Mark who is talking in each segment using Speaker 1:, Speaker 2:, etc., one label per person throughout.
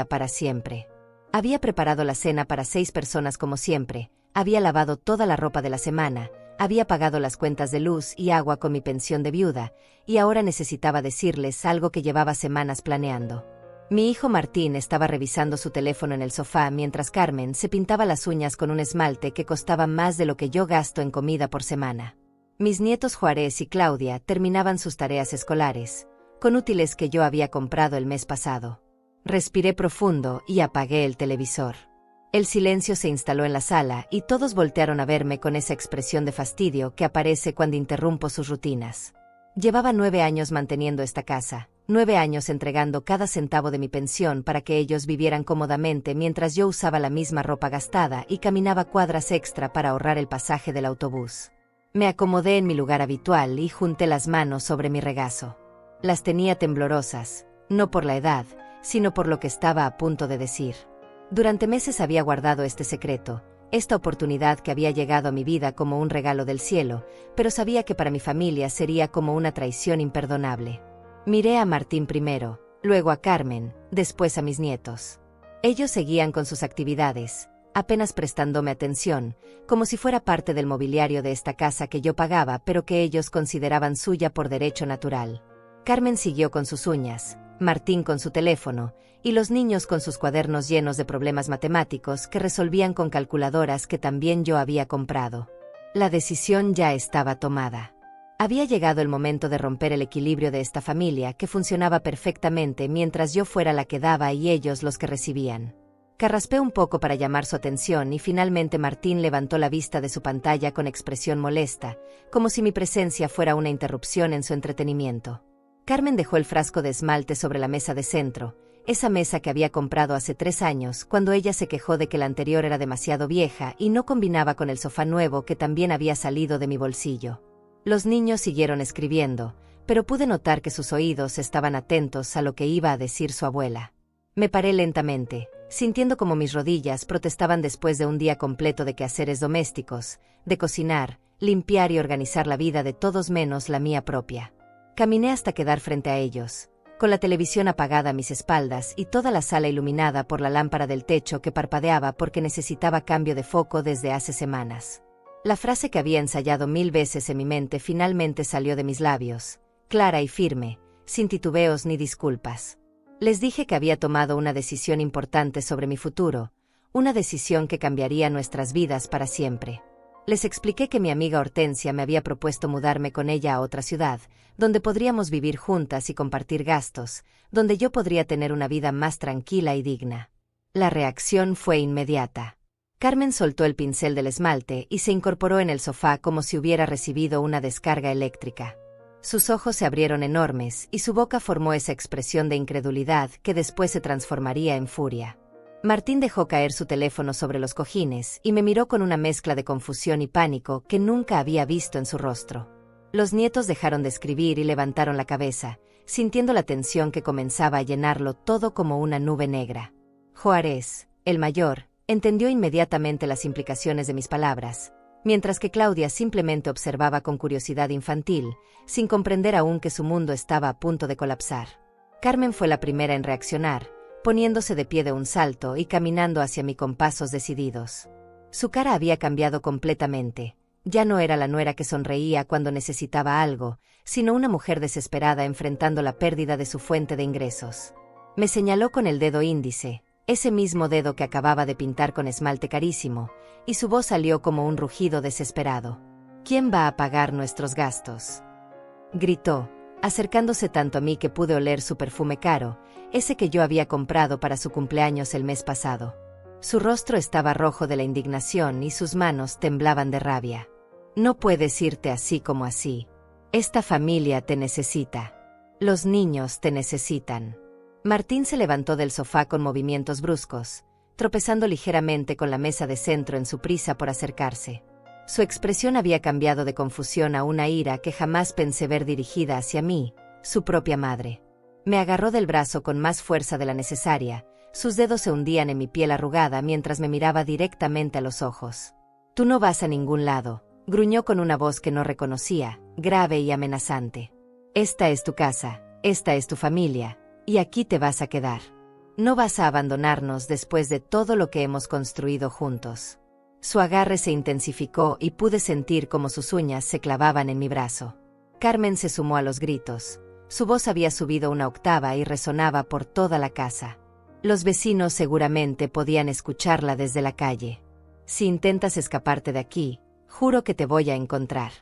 Speaker 1: para siempre. Había preparado la cena para 6 personas como siempre, había lavado toda la ropa de la semana, había pagado las cuentas de luz y agua con mi pensión de viuda, y ahora necesitaba decirles algo que llevaba semanas planeando. Mi hijo Martín estaba revisando su teléfono en el sofá mientras Carmen se pintaba las uñas con un esmalte que costaba más de lo que yo gasto en comida por semana. Mis nietos Juárez y Claudia terminaban sus tareas escolares, con útiles que yo había comprado el mes pasado. Respiré profundo y apagué el televisor. El silencio se instaló en la sala y todos voltearon a verme con esa expresión de fastidio que aparece cuando interrumpo sus rutinas. Llevaba 9 años manteniendo esta casa, 9 años entregando cada centavo de mi pensión para que ellos vivieran cómodamente mientras yo usaba la misma ropa gastada y caminaba cuadras extra para ahorrar el pasaje del autobús. Me acomodé en mi lugar habitual y junté las manos sobre mi regazo. Las tenía temblorosas, no por la edad, sino por lo que estaba a punto de decir. Durante meses había guardado este secreto, esta oportunidad que había llegado a mi vida como un regalo del cielo, pero sabía que para mi familia sería como una traición imperdonable. Miré a Martín primero, luego a Carmen, después a mis nietos. Ellos seguían con sus actividades, apenas prestándome atención, como si fuera parte del mobiliario de esta casa que yo pagaba pero que ellos consideraban suya por derecho natural. Carmen siguió con sus uñas, Martín con su teléfono, y los niños con sus cuadernos llenos de problemas matemáticos que resolvían con calculadoras que también yo había comprado. La decisión ya estaba tomada. Había llegado el momento de romper el equilibrio de esta familia que funcionaba perfectamente mientras yo fuera la que daba y ellos los que recibían. Carraspé un poco para llamar su atención y finalmente Martín levantó la vista de su pantalla con expresión molesta, como si mi presencia fuera una interrupción en su entretenimiento. Carmen dejó el frasco de esmalte sobre la mesa de centro, esa mesa que había comprado hace 3 años cuando ella se quejó de que la anterior era demasiado vieja y no combinaba con el sofá nuevo que también había salido de mi bolsillo. Los niños siguieron escribiendo, pero pude notar que sus oídos estaban atentos a lo que iba a decir su abuela. Me paré lentamente, sintiendo como mis rodillas protestaban después de un día completo de quehaceres domésticos, de cocinar, limpiar y organizar la vida de todos menos la mía propia. Caminé hasta quedar frente a ellos, con la televisión apagada a mis espaldas y toda la sala iluminada por la lámpara del techo que parpadeaba porque necesitaba cambio de foco desde hace semanas. La frase que había ensayado 1000 veces en mi mente finalmente salió de mis labios, clara y firme, sin titubeos ni disculpas. Les dije que había tomado una decisión importante sobre mi futuro, una decisión que cambiaría nuestras vidas para siempre. Les expliqué que mi amiga Hortensia me había propuesto mudarme con ella a otra ciudad, donde podríamos vivir juntas y compartir gastos, donde yo podría tener una vida más tranquila y digna. La reacción fue inmediata. Carmen soltó el pincel del esmalte y se incorporó en el sofá como si hubiera recibido una descarga eléctrica. Sus ojos se abrieron enormes y su boca formó esa expresión de incredulidad que después se transformaría en furia. Martín dejó caer su teléfono sobre los cojines y me miró con una mezcla de confusión y pánico que nunca había visto en su rostro. Los nietos dejaron de escribir y levantaron la cabeza, sintiendo la tensión que comenzaba a llenarlo todo como una nube negra. Juárez, el mayor, entendió inmediatamente las implicaciones de mis palabras, mientras que Claudia simplemente observaba con curiosidad infantil, sin comprender aún que su mundo estaba a punto de colapsar. Carmen fue la primera en reaccionar, poniéndose de pie de un salto y caminando hacia mí con pasos decididos. Su cara había cambiado completamente. Ya no era la nuera que sonreía cuando necesitaba algo, sino una mujer desesperada enfrentando la pérdida de su fuente de ingresos. Me señaló con el dedo índice, ese mismo dedo que acababa de pintar con esmalte carísimo, y su voz salió como un rugido desesperado. ¿Quién va a pagar nuestros gastos?, gritó, acercándose tanto a mí que pude oler su perfume caro, ese que yo había comprado para su cumpleaños el mes pasado. Su rostro estaba rojo de la indignación y sus manos temblaban de rabia. No puedes irte así como así. Esta familia te necesita. Los niños te necesitan. Martín se levantó del sofá con movimientos bruscos, tropezando ligeramente con la mesa de centro en su prisa por acercarse. Su expresión había cambiado de confusión a una ira que jamás pensé ver dirigida hacia mí, su propia madre. Me agarró del brazo con más fuerza de la necesaria, sus dedos se hundían en mi piel arrugada mientras me miraba directamente a los ojos. Tú no vas a ningún lado, gruñó con una voz que no reconocía, grave y amenazante. Esta es tu casa, esta es tu familia, y aquí te vas a quedar. No vas a abandonarnos después de todo lo que hemos construido juntos. Su agarre se intensificó y pude sentir cómo sus uñas se clavaban en mi brazo. Carmen se sumó a los gritos. Su voz había subido una octava y resonaba por toda la casa. Los vecinos seguramente podían escucharla desde la calle. Si intentas escaparte de aquí, juro que te voy a encontrar.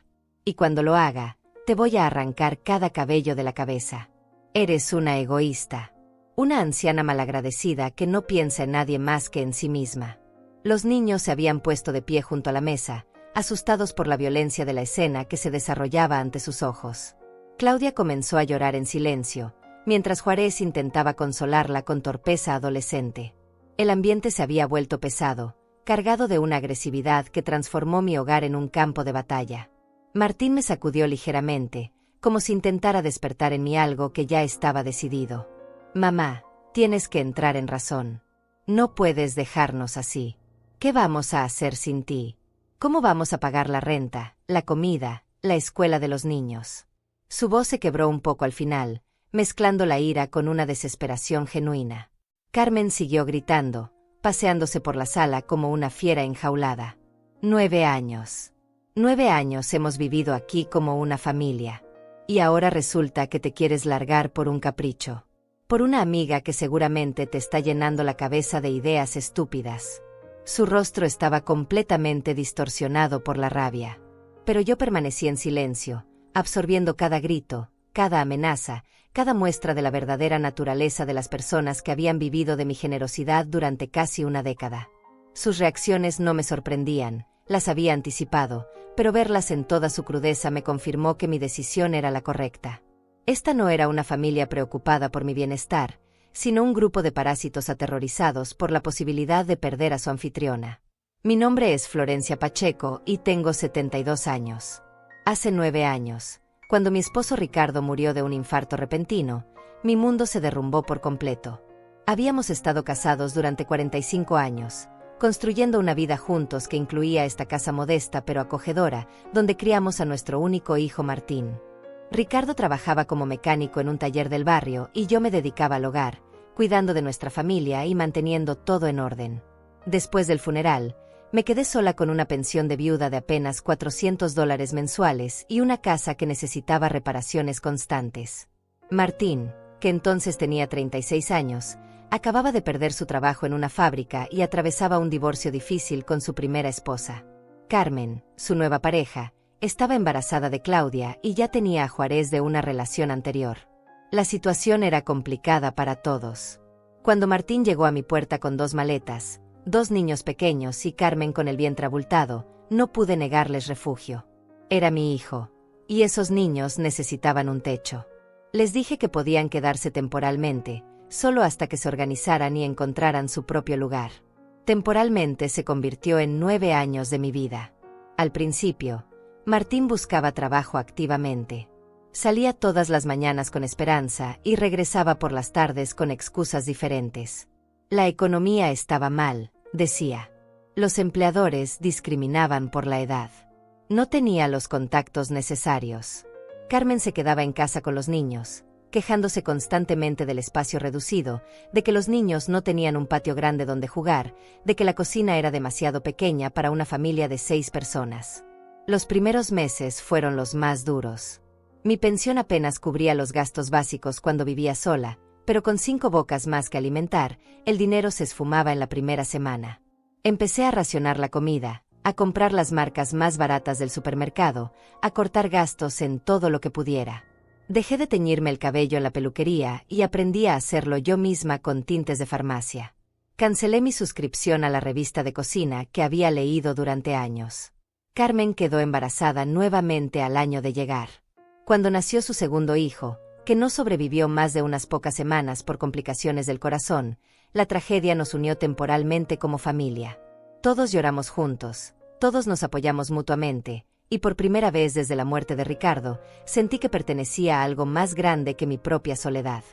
Speaker 1: Y cuando lo haga, te voy a arrancar cada cabello de la cabeza. Eres una egoísta. Una anciana malagradecida que no piensa en nadie más que en sí misma. Los niños se habían puesto de pie junto a la mesa, asustados por la violencia de la escena que se desarrollaba ante sus ojos. Claudia comenzó a llorar en silencio, mientras Juárez intentaba consolarla con torpeza adolescente. El ambiente se había vuelto pesado, cargado de una agresividad que transformó mi hogar en un campo de batalla. Martín me sacudió ligeramente, como si intentara despertar en mí algo que ya estaba decidido. Mamá, tienes que entrar en razón. No puedes dejarnos así. ¿Qué vamos a hacer sin ti? ¿Cómo vamos a pagar la renta, la comida, la escuela de los niños? Su voz se quebró un poco al final, mezclando la ira con una desesperación genuina. Carmen siguió gritando, paseándose por la sala como una fiera enjaulada. 9 años. 9 años hemos vivido aquí como una familia. Y ahora resulta que te quieres largar por un capricho. Por una amiga que seguramente te está llenando la cabeza de ideas estúpidas. Su rostro estaba completamente distorsionado por la rabia. Pero yo permanecí en silencio, absorbiendo cada grito, cada amenaza, cada muestra de la verdadera naturaleza de las personas que habían vivido de mi generosidad durante casi una década. Sus reacciones no me sorprendían, las había anticipado, pero verlas en toda su crudeza me confirmó que mi decisión era la correcta. Esta no era una familia preocupada por mi bienestar, sino un grupo de parásitos aterrorizados por la posibilidad de perder a su anfitriona. Mi nombre es Florencia Pacheco y tengo 72 años. Hace 9 años, cuando mi esposo Ricardo murió de un infarto repentino, mi mundo se derrumbó por completo. Habíamos estado casados durante 45 años, construyendo una vida juntos que incluía esta casa modesta pero acogedora, donde criamos a nuestro único hijo Martín. Ricardo trabajaba como mecánico en un taller del barrio y yo me dedicaba al hogar, cuidando de nuestra familia y manteniendo todo en orden. Después del funeral, me quedé sola con una pensión de viuda de apenas $400 mensuales y una casa que necesitaba reparaciones constantes. Martín, que entonces tenía 36 años, acababa de perder su trabajo en una fábrica y atravesaba un divorcio difícil con su primera esposa. Carmen, su nueva pareja, estaba embarazada de Claudia y ya tenía a Juárez de una relación anterior. La situación era complicada para todos. Cuando Martín llegó a mi puerta con 2 maletas, 2 niños pequeños y Carmen con el vientre abultado, no pude negarles refugio. Era mi hijo, y esos niños necesitaban un techo. Les dije que podían quedarse temporalmente, solo hasta que se organizaran y encontraran su propio lugar. Temporalmente se convirtió en 9 años de mi vida. Al principio, Martín buscaba trabajo activamente. Salía todas las mañanas con esperanza y regresaba por las tardes con excusas diferentes. La economía estaba mal, decía. Los empleadores discriminaban por la edad. No tenía los contactos necesarios. Carmen se quedaba en casa con los niños, quejándose constantemente del espacio reducido, de que los niños no tenían un patio grande donde jugar, de que la cocina era demasiado pequeña para una familia de 6 personas. Los primeros meses fueron los más duros. Mi pensión apenas cubría los gastos básicos cuando vivía sola, pero con 5 bocas más que alimentar, el dinero se esfumaba en la primera semana. Empecé a racionar la comida, a comprar las marcas más baratas del supermercado, a cortar gastos en todo lo que pudiera. Dejé de teñirme el cabello en la peluquería y aprendí a hacerlo yo misma con tintes de farmacia. Cancelé mi suscripción a la revista de cocina que había leído durante años. Carmen quedó embarazada nuevamente al año de llegar. Cuando nació su segundo hijo, que no sobrevivió más de unas pocas semanas por complicaciones del corazón, la tragedia nos unió temporalmente como familia. Todos lloramos juntos, todos nos apoyamos mutuamente, y por primera vez desde la muerte de Ricardo, sentí que pertenecía a algo más grande que mi propia soledad.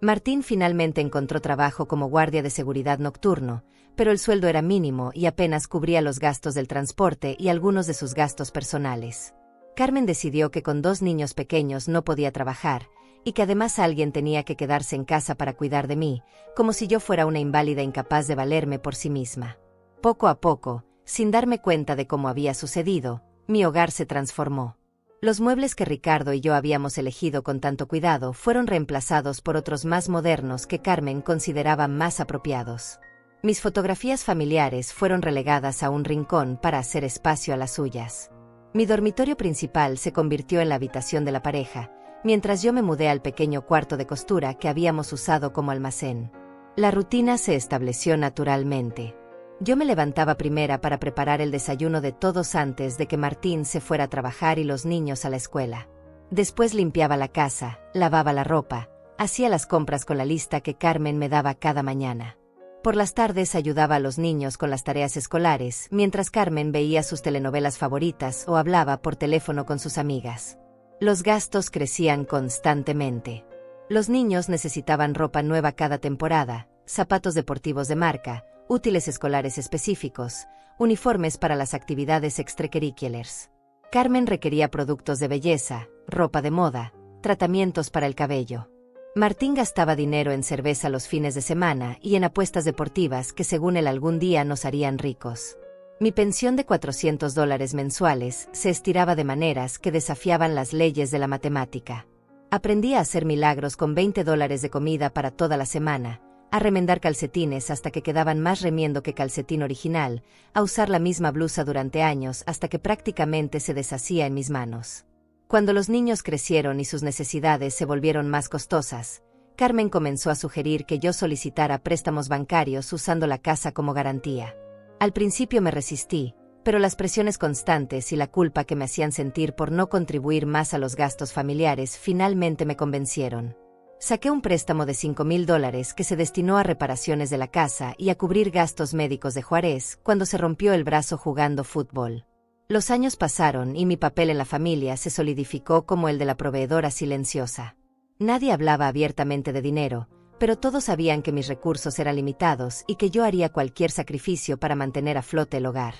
Speaker 1: Martín finalmente encontró trabajo como guardia de seguridad nocturno, pero el sueldo era mínimo y apenas cubría los gastos del transporte y algunos de sus gastos personales. Carmen decidió que con 2 niños pequeños no podía trabajar, y que además alguien tenía que quedarse en casa para cuidar de mí, como si yo fuera una inválida incapaz de valerme por sí misma. Poco a poco, sin darme cuenta de cómo había sucedido, mi hogar se transformó. Los muebles que Ricardo y yo habíamos elegido con tanto cuidado fueron reemplazados por otros más modernos que Carmen consideraba más apropiados. Mis fotografías familiares fueron relegadas a un rincón para hacer espacio a las suyas. Mi dormitorio principal se convirtió en la habitación de la pareja, mientras yo me mudé al pequeño cuarto de costura que habíamos usado como almacén. La rutina se estableció naturalmente. Yo me levantaba primera para preparar el desayuno de todos antes de que Martín se fuera a trabajar y los niños a la escuela. Después limpiaba la casa, lavaba la ropa, hacía las compras con la lista que Carmen me daba cada mañana. Por las tardes ayudaba a los niños con las tareas escolares, mientras Carmen veía sus telenovelas favoritas o hablaba por teléfono con sus amigas. Los gastos crecían constantemente. Los niños necesitaban ropa nueva cada temporada, zapatos deportivos de marca, útiles escolares específicos, uniformes para las actividades extracurriculares. Carmen requería productos de belleza, ropa de moda, tratamientos para el cabello. Martín gastaba dinero en cerveza los fines de semana y en apuestas deportivas que según él algún día nos harían ricos. Mi pensión de $400 mensuales se estiraba de maneras que desafiaban las leyes de la matemática. Aprendí a hacer milagros con $20 de comida para toda la semana, a remendar calcetines hasta que quedaban más remiendo que calcetín original, a usar la misma blusa durante años hasta que prácticamente se deshacía en mis manos. Cuando los niños crecieron y sus necesidades se volvieron más costosas, Carmen comenzó a sugerir que yo solicitara préstamos bancarios usando la casa como garantía. Al principio me resistí, pero las presiones constantes y la culpa que me hacían sentir por no contribuir más a los gastos familiares finalmente me convencieron. Saqué un préstamo de $5,000 que se destinó a reparaciones de la casa y a cubrir gastos médicos de Juárez cuando se rompió el brazo jugando fútbol. Los años pasaron y mi papel en la familia se solidificó como el de la proveedora silenciosa. Nadie hablaba abiertamente de dinero, pero todos sabían que mis recursos eran limitados y que yo haría cualquier sacrificio para mantener a flote el hogar.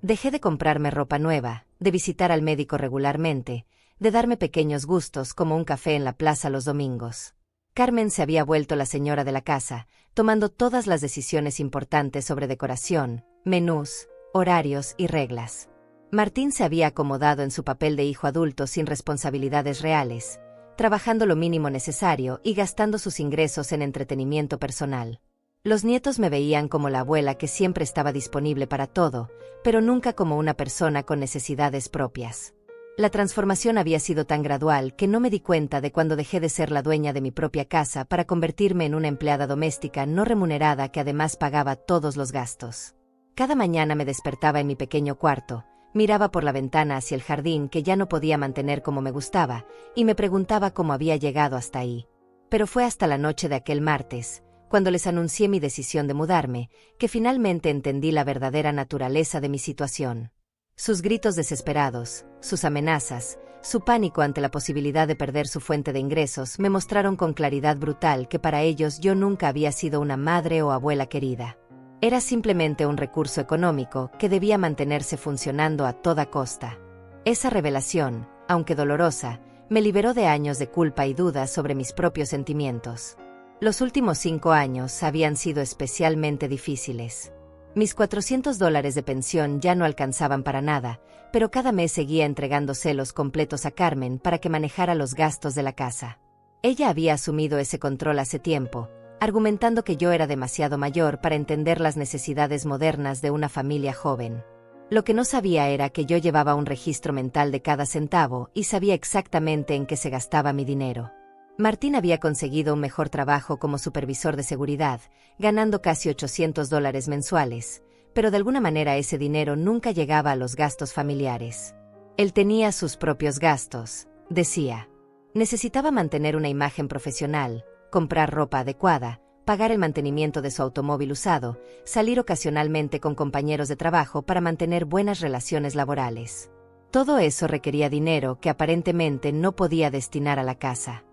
Speaker 1: Dejé de comprarme ropa nueva, de visitar al médico regularmente, de darme pequeños gustos como un café en la plaza los domingos. Carmen se había vuelto la señora de la casa, tomando todas las decisiones importantes sobre decoración, menús, horarios y reglas. Martín se había acomodado en su papel de hijo adulto sin responsabilidades reales, trabajando lo mínimo necesario y gastando sus ingresos en entretenimiento personal. Los nietos me veían como la abuela que siempre estaba disponible para todo, pero nunca como una persona con necesidades propias. La transformación había sido tan gradual que no me di cuenta de cuando dejé de ser la dueña de mi propia casa para convertirme en una empleada doméstica no remunerada que además pagaba todos los gastos. Cada mañana me despertaba en mi pequeño cuarto, miraba por la ventana hacia el jardín que ya no podía mantener como me gustaba, y me preguntaba cómo había llegado hasta ahí. Pero fue hasta la noche de aquel martes, cuando les anuncié mi decisión de mudarme, que finalmente entendí la verdadera naturaleza de mi situación. Sus gritos desesperados, sus amenazas, su pánico ante la posibilidad de perder su fuente de ingresos me mostraron con claridad brutal que para ellos yo nunca había sido una madre o abuela querida. Era simplemente un recurso económico que debía mantenerse funcionando a toda costa. Esa revelación, aunque dolorosa, me liberó de años de culpa y dudas sobre mis propios sentimientos. Los últimos 5 años habían sido especialmente difíciles. Mis $400 de pensión ya no alcanzaban para nada, pero cada mes seguía entregándoselos completos a Carmen para que manejara los gastos de la casa. Ella había asumido ese control hace tiempo, argumentando que yo era demasiado mayor para entender las necesidades modernas de una familia joven. Lo que no sabía era que yo llevaba un registro mental de cada centavo y sabía exactamente en qué se gastaba mi dinero. Martín había conseguido un mejor trabajo como supervisor de seguridad, ganando casi $800 mensuales, pero de alguna manera ese dinero nunca llegaba a los gastos familiares. Él tenía sus propios gastos, decía. Necesitaba mantener una imagen profesional, comprar ropa adecuada, pagar el mantenimiento de su automóvil usado, salir ocasionalmente con compañeros de trabajo para mantener buenas relaciones laborales. Todo eso requería dinero que aparentemente no podía destinar a la casa.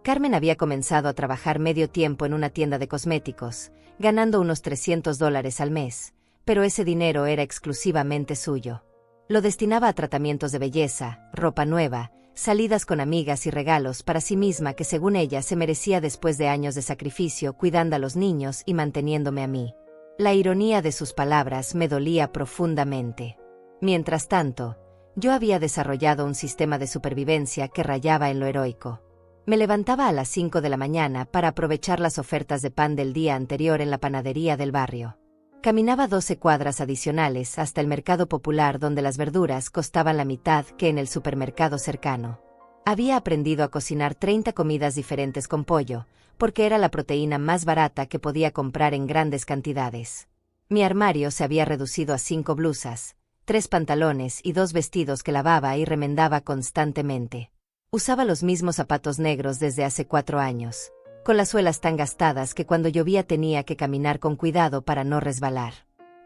Speaker 1: Carmen había comenzado a trabajar medio tiempo en una tienda de cosméticos, ganando unos $300 al mes, pero ese dinero era exclusivamente suyo. Lo destinaba a tratamientos de belleza, ropa nueva, salidas con amigas y regalos para sí misma que según ella se merecía después de años de sacrificio cuidando a los niños y manteniéndome a mí. La ironía de sus palabras me dolía profundamente. Mientras tanto, yo había desarrollado un sistema de supervivencia que rayaba en lo heroico. Me levantaba a las 5 de la mañana para aprovechar las ofertas de pan del día anterior en la panadería del barrio. Caminaba 12 cuadras adicionales hasta el mercado popular donde las verduras costaban la mitad que en el supermercado cercano. Había aprendido a cocinar 30 comidas diferentes con pollo, porque era la proteína más barata que podía comprar en grandes cantidades. Mi armario se había reducido a 5 blusas, 3 pantalones y 2 vestidos que lavaba y remendaba constantemente. Usaba los mismos zapatos negros desde hace 4 años, con las suelas tan gastadas que cuando llovía tenía que caminar con cuidado para no resbalar.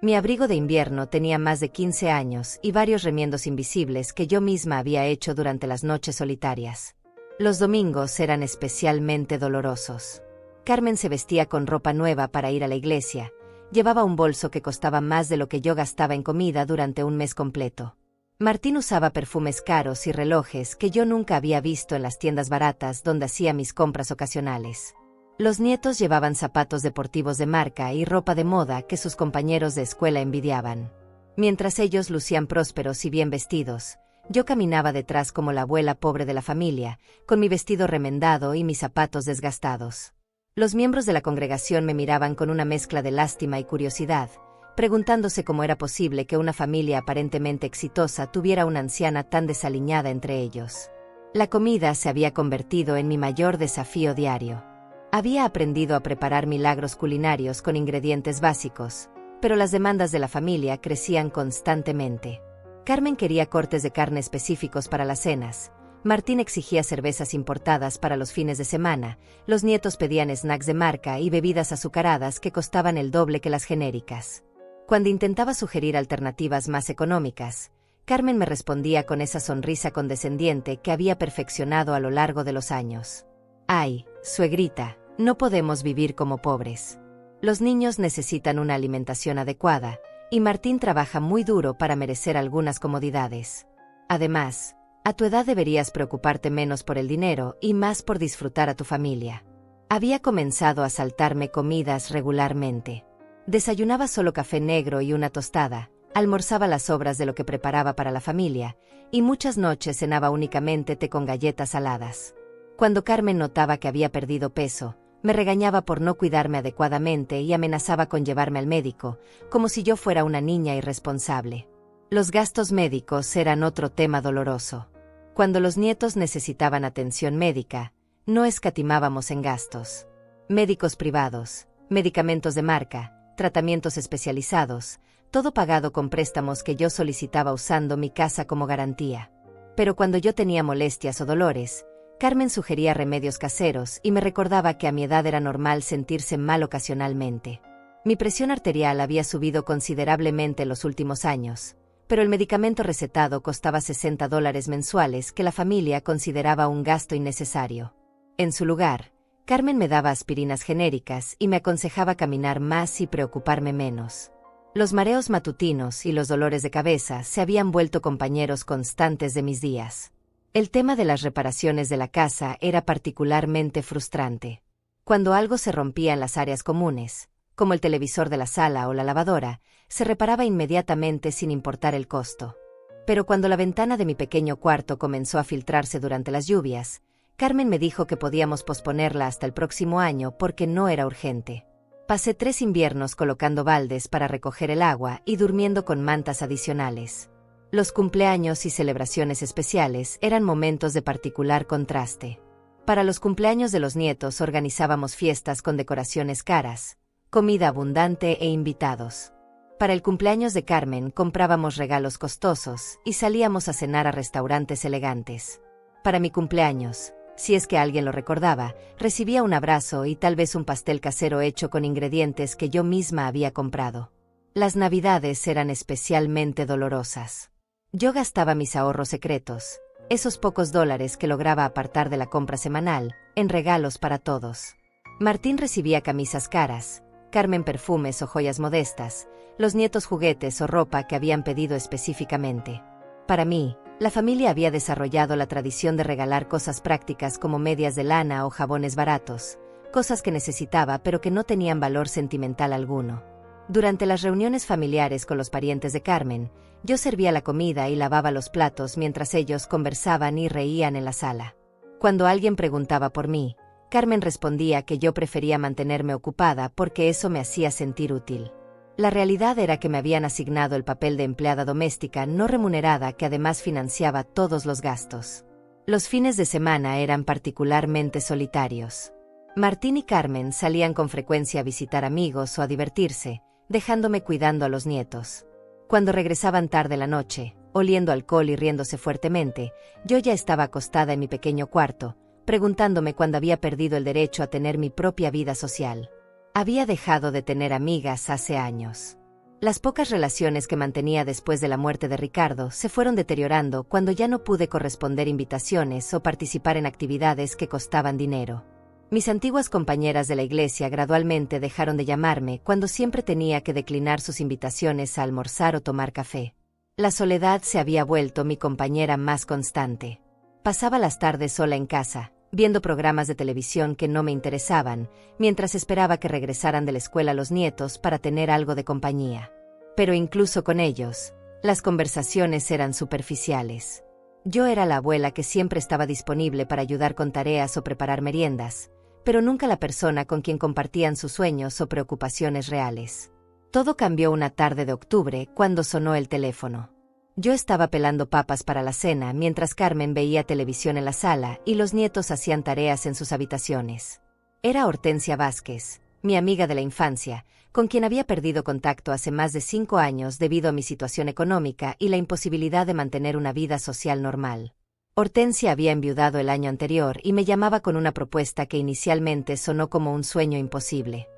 Speaker 1: Mi abrigo de invierno tenía más de 15 años y varios remiendos invisibles que yo misma había hecho durante las noches solitarias. Los domingos eran especialmente dolorosos. Carmen se vestía con ropa nueva para ir a la iglesia. Llevaba un bolso que costaba más de lo que yo gastaba en comida durante un mes completo. Martín usaba perfumes caros y relojes que yo nunca había visto en las tiendas baratas donde hacía mis compras ocasionales. Los nietos llevaban zapatos deportivos de marca y ropa de moda que sus compañeros de escuela envidiaban. Mientras ellos lucían prósperos y bien vestidos, yo caminaba detrás como la abuela pobre de la familia, con mi vestido remendado y mis zapatos desgastados. Los miembros de la congregación me miraban con una mezcla de lástima y curiosidad, preguntándose cómo era posible que una familia aparentemente exitosa tuviera una anciana tan desaliñada entre ellos. La comida se había convertido en mi mayor desafío diario. Había aprendido a preparar milagros culinarios con ingredientes básicos, pero las demandas de la familia crecían constantemente. Carmen quería cortes de carne específicos para las cenas, Martín exigía cervezas importadas para los fines de semana, los nietos pedían snacks de marca y bebidas azucaradas que costaban el doble que las genéricas. Cuando intentaba sugerir alternativas más económicas, Carmen me respondía con esa sonrisa condescendiente que había perfeccionado a lo largo de los años. «Ay, suegrita, no podemos vivir como pobres. Los niños necesitan una alimentación adecuada, y Martín trabaja muy duro para merecer algunas comodidades. Además, a tu edad deberías preocuparte menos por el dinero y más por disfrutar a tu familia». Había comenzado a saltarme comidas regularmente. Desayunaba solo café negro y una tostada, almorzaba las sobras de lo que preparaba para la familia, y muchas noches cenaba únicamente té con galletas saladas. Cuando Carmen notaba que había perdido peso, me regañaba por no cuidarme adecuadamente y amenazaba con llevarme al médico, como si yo fuera una niña irresponsable. Los gastos médicos eran otro tema doloroso. Cuando los nietos necesitaban atención médica, no escatimábamos en gastos. Médicos privados, medicamentos de marca, tratamientos especializados, todo pagado con préstamos que yo solicitaba usando mi casa como garantía. Pero cuando yo tenía molestias o dolores, Carmen sugería remedios caseros y me recordaba que a mi edad era normal sentirse mal ocasionalmente. Mi presión arterial había subido considerablemente en los últimos años, pero el medicamento recetado costaba $60 mensuales que la familia consideraba un gasto innecesario. En su lugar, Carmen me daba aspirinas genéricas y me aconsejaba caminar más y preocuparme menos. Los mareos matutinos y los dolores de cabeza se habían vuelto compañeros constantes de mis días. El tema de las reparaciones de la casa era particularmente frustrante. Cuando algo se rompía en las áreas comunes, como el televisor de la sala o la lavadora, se reparaba inmediatamente sin importar el costo. Pero cuando la ventana de mi pequeño cuarto comenzó a filtrarse durante las lluvias, Carmen me dijo que podíamos posponerla hasta el próximo año porque no era urgente. Pasé 3 inviernos colocando baldes para recoger el agua y durmiendo con mantas adicionales. Los cumpleaños y celebraciones especiales eran momentos de particular contraste. Para los cumpleaños de los nietos organizábamos fiestas con decoraciones caras, comida abundante e invitados. Para el cumpleaños de Carmen comprábamos regalos costosos y salíamos a cenar a restaurantes elegantes. Para mi cumpleaños, si es que alguien lo recordaba, recibía un abrazo y tal vez un pastel casero hecho con ingredientes que yo misma había comprado. Las navidades eran especialmente dolorosas. Yo gastaba mis ahorros secretos, esos pocos dólares que lograba apartar de la compra semanal, en regalos para todos. Martín recibía camisas caras, Carmen perfumes o joyas modestas, los nietos juguetes o ropa que habían pedido específicamente. Para mí, La familia había desarrollado la tradición de regalar cosas prácticas como medias de lana o jabones baratos, cosas que necesitaba pero que no tenían valor sentimental alguno. Durante las reuniones familiares con los parientes de Carmen, yo servía la comida y lavaba los platos mientras ellos conversaban y reían en la sala. Cuando alguien preguntaba por mí, Carmen respondía que yo prefería mantenerme ocupada porque eso me hacía sentir útil. La realidad era que me habían asignado el papel de empleada doméstica no remunerada que además financiaba todos los gastos. Los fines de semana eran particularmente solitarios. Martín y Carmen salían con frecuencia a visitar amigos o a divertirse, dejándome cuidando a los nietos. Cuando regresaban tarde la noche, oliendo alcohol y riéndose fuertemente, yo ya estaba acostada en mi pequeño cuarto, preguntándome cuándo había perdido el derecho a tener mi propia vida social. Había dejado de tener amigas hace años. Las pocas relaciones que mantenía después de la muerte de Ricardo se fueron deteriorando cuando ya no pude corresponder invitaciones o participar en actividades que costaban dinero. Mis antiguas compañeras de la iglesia gradualmente dejaron de llamarme cuando siempre tenía que declinar sus invitaciones a almorzar o tomar café. La soledad se había vuelto mi compañera más constante. Pasaba las tardes sola en casa, viendo programas de televisión que no me interesaban, mientras esperaba que regresaran de la escuela los nietos para tener algo de compañía. Pero incluso con ellos, las conversaciones eran superficiales. Yo era la abuela que siempre estaba disponible para ayudar con tareas o preparar meriendas, pero nunca la persona con quien compartían sus sueños o preocupaciones reales. Todo cambió una tarde de octubre cuando sonó el teléfono. Yo estaba pelando papas para la cena mientras Carmen veía televisión en la sala y los nietos hacían tareas en sus habitaciones. Era Hortensia Vázquez, mi amiga de la infancia, con quien había perdido contacto hace más de 5 años debido a mi situación económica y la imposibilidad de mantener una vida social normal. Hortensia había enviudado el año anterior y me llamaba con una propuesta que inicialmente sonó como un sueño imposible.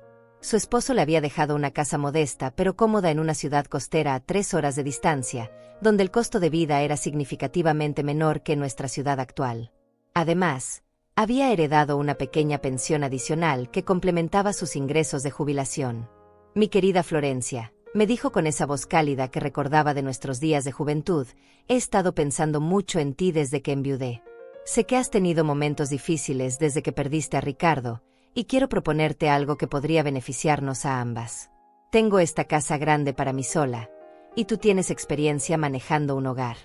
Speaker 1: Su esposo le había dejado una casa modesta pero cómoda en una ciudad costera a 3 horas de distancia, donde el costo de vida era significativamente menor que en nuestra ciudad actual. Además, había heredado una pequeña pensión adicional que complementaba sus ingresos de jubilación. Mi querida Florencia, me dijo con esa voz cálida que recordaba de nuestros días de juventud, he estado pensando mucho en ti desde que enviudé. Sé que has tenido momentos difíciles desde que perdiste a Ricardo, y quiero proponerte algo que podría beneficiarnos a ambas. Tengo esta casa grande para mí sola, y tú tienes experiencia manejando un hogar.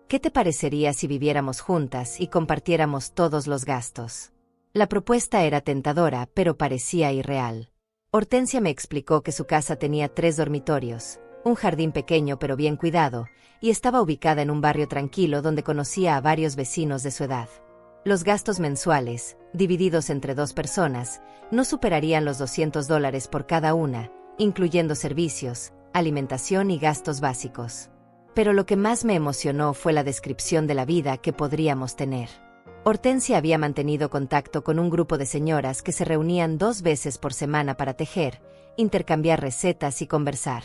Speaker 1: ¿Qué te parecería si viviéramos juntas y compartiéramos todos los gastos? La propuesta era tentadora, pero parecía irreal. Hortensia me explicó que su casa tenía 3 dormitorios, un jardín pequeño pero bien cuidado, y estaba ubicada en un barrio tranquilo donde conocía a varios vecinos de su edad. Los gastos mensuales, divididos entre 2 personas, no superarían los $200 por cada una, incluyendo servicios, alimentación y gastos básicos. Pero lo que más me emocionó fue la descripción de la vida que podríamos tener. Hortensia había mantenido contacto con un grupo de señoras que se reunían 2 veces por semana para tejer, intercambiar recetas y conversar.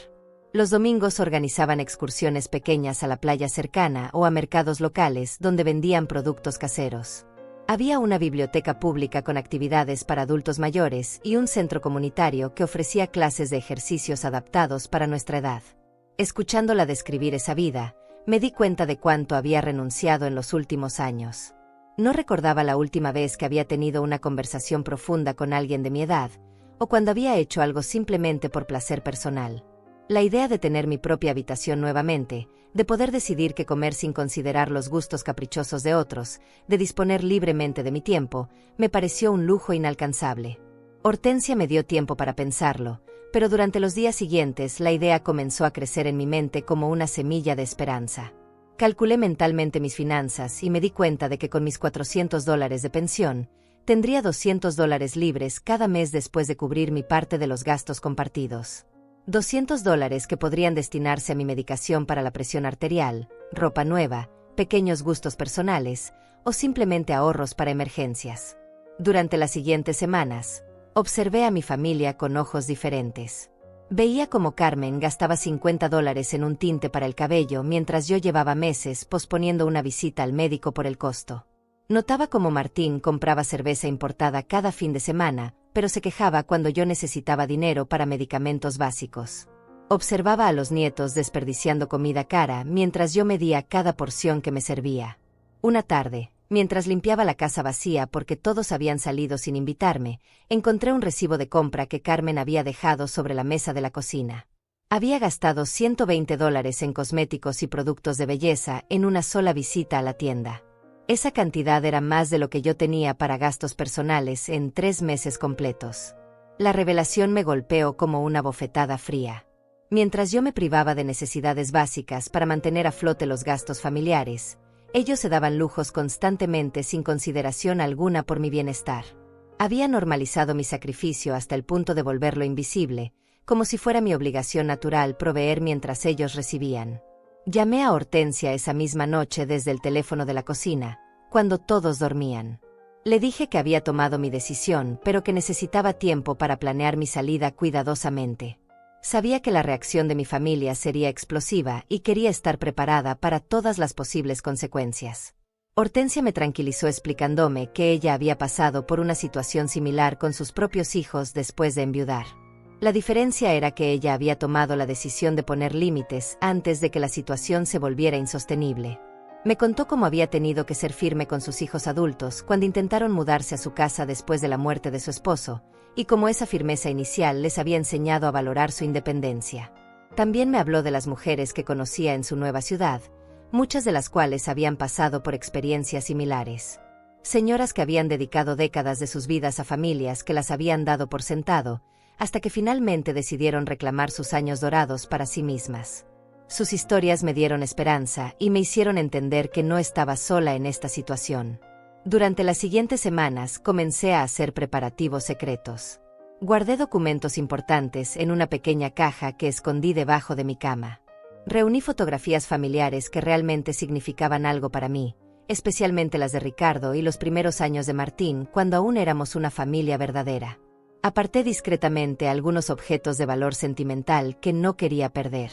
Speaker 1: Los domingos organizaban excursiones pequeñas a la playa cercana o a mercados locales donde vendían productos caseros. Había una biblioteca pública con actividades para adultos mayores y un centro comunitario que ofrecía clases de ejercicios adaptados para nuestra edad. Escuchándola describir esa vida, me di cuenta de cuánto había renunciado en los últimos años. No recordaba la última vez que había tenido una conversación profunda con alguien de mi edad, o cuando había hecho algo simplemente por placer personal. La idea de tener mi propia habitación nuevamente, de poder decidir qué comer sin considerar los gustos caprichosos de otros, de disponer libremente de mi tiempo, me pareció un lujo inalcanzable. Hortensia me dio tiempo para pensarlo, pero durante los días siguientes la idea comenzó a crecer en mi mente como una semilla de esperanza. Calculé mentalmente mis finanzas y me di cuenta de que con mis $400 de pensión, tendría $200 libres cada mes después de cubrir mi parte de los gastos compartidos. $200 que podrían destinarse a mi medicación para la presión arterial, ropa nueva, pequeños gustos personales, o simplemente ahorros para emergencias. Durante las siguientes semanas, observé a mi familia con ojos diferentes. Veía cómo Carmen gastaba $50 en un tinte para el cabello mientras yo llevaba meses posponiendo una visita al médico por el costo. Notaba cómo Martín compraba cerveza importada cada fin de semana, pero se quejaba cuando yo necesitaba dinero para medicamentos básicos. Observaba a los nietos desperdiciando comida cara mientras yo medía cada porción que me servía. Una tarde, mientras limpiaba la casa vacía porque todos habían salido sin invitarme, encontré un recibo de compra que Carmen había dejado sobre la mesa de la cocina. Había gastado $120 en cosméticos y productos de belleza en una sola visita a la tienda. Esa cantidad era más de lo que yo tenía para gastos personales en 3 meses completos. La revelación me golpeó como una bofetada fría. Mientras yo me privaba de necesidades básicas para mantener a flote los gastos familiares, ellos se daban lujos constantemente sin consideración alguna por mi bienestar. Había normalizado mi sacrificio hasta el punto de volverlo invisible, como si fuera mi obligación natural proveer mientras ellos recibían. Llamé a Hortensia esa misma noche desde el teléfono de la cocina, cuando todos dormían. Le dije que había tomado mi decisión, pero que necesitaba tiempo para planear mi salida cuidadosamente. Sabía que la reacción de mi familia sería explosiva y quería estar preparada para todas las posibles consecuencias. Hortensia me tranquilizó explicándome que ella había pasado por una situación similar con sus propios hijos después de enviudar. La diferencia era que ella había tomado la decisión de poner límites antes de que la situación se volviera insostenible. Me contó cómo había tenido que ser firme con sus hijos adultos cuando intentaron mudarse a su casa después de la muerte de su esposo, y cómo esa firmeza inicial les había enseñado a valorar su independencia. También me habló de las mujeres que conocía en su nueva ciudad, muchas de las cuales habían pasado por experiencias similares. Señoras que habían dedicado décadas de sus vidas a familias que las habían dado por sentado, hasta que finalmente decidieron reclamar sus años dorados para sí mismas. Sus historias me dieron esperanza y me hicieron entender que no estaba sola en esta situación. Durante las siguientes semanas comencé a hacer preparativos secretos. Guardé documentos importantes en una pequeña caja que escondí debajo de mi cama. Reuní fotografías familiares que realmente significaban algo para mí, especialmente las de Ricardo y los primeros años de Martín, cuando aún éramos una familia verdadera. Aparté discretamente algunos objetos de valor sentimental que no quería perder.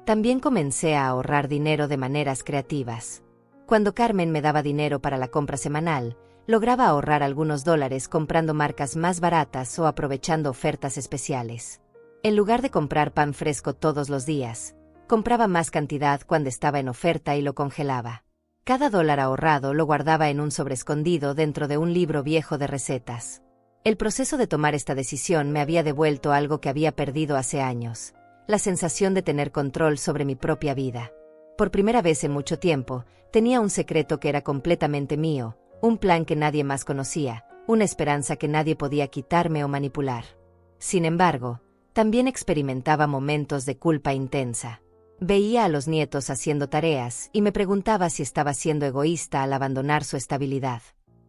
Speaker 1: También comencé a ahorrar dinero de maneras creativas. Cuando Carmen me daba dinero para la compra semanal, lograba ahorrar algunos dólares comprando marcas más baratas o aprovechando ofertas especiales. En lugar de comprar pan fresco todos los días, compraba más cantidad cuando estaba en oferta y lo congelaba. Cada dólar ahorrado lo guardaba en un sobre escondido dentro de un libro viejo de recetas. El proceso de tomar esta decisión me había devuelto algo que había perdido hace años: la sensación de tener control sobre mi propia vida. Por primera vez en mucho tiempo, tenía un secreto que era completamente mío, un plan que nadie más conocía, una esperanza que nadie podía quitarme o manipular. Sin embargo, también experimentaba momentos de culpa intensa. Veía a los nietos haciendo tareas y me preguntaba si estaba siendo egoísta al abandonar su estabilidad.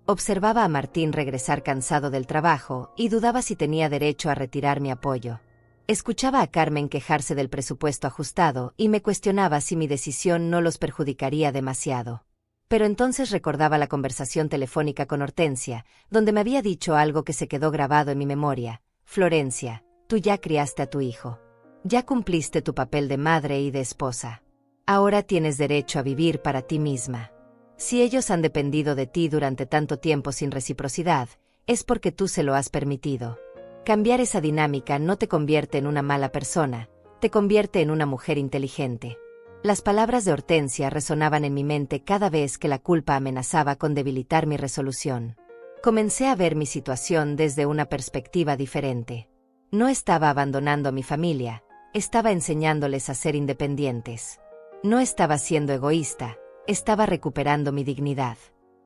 Speaker 1: Observaba a Martín regresar cansado del trabajo y dudaba si tenía derecho a retirar mi apoyo. Escuchaba a Carmen quejarse del presupuesto ajustado y me cuestionaba si mi decisión no los perjudicaría demasiado. Pero entonces recordaba la conversación telefónica con Hortensia, donde me había dicho algo que se quedó grabado en mi memoria: Florencia, tú ya criaste a tu hijo. Ya cumpliste tu papel de madre y de esposa. Ahora tienes derecho a vivir para ti misma. Si ellos han dependido de ti durante tanto tiempo sin reciprocidad, es porque tú se lo has permitido. Cambiar esa dinámica no te convierte en una mala persona, te convierte en una mujer inteligente. Las palabras de Hortensia resonaban en mi mente cada vez que la culpa amenazaba con debilitar mi resolución. Comencé a ver mi situación desde una perspectiva diferente. No estaba abandonando a mi familia, estaba enseñándoles a ser independientes. No estaba siendo egoísta, estaba recuperando mi dignidad.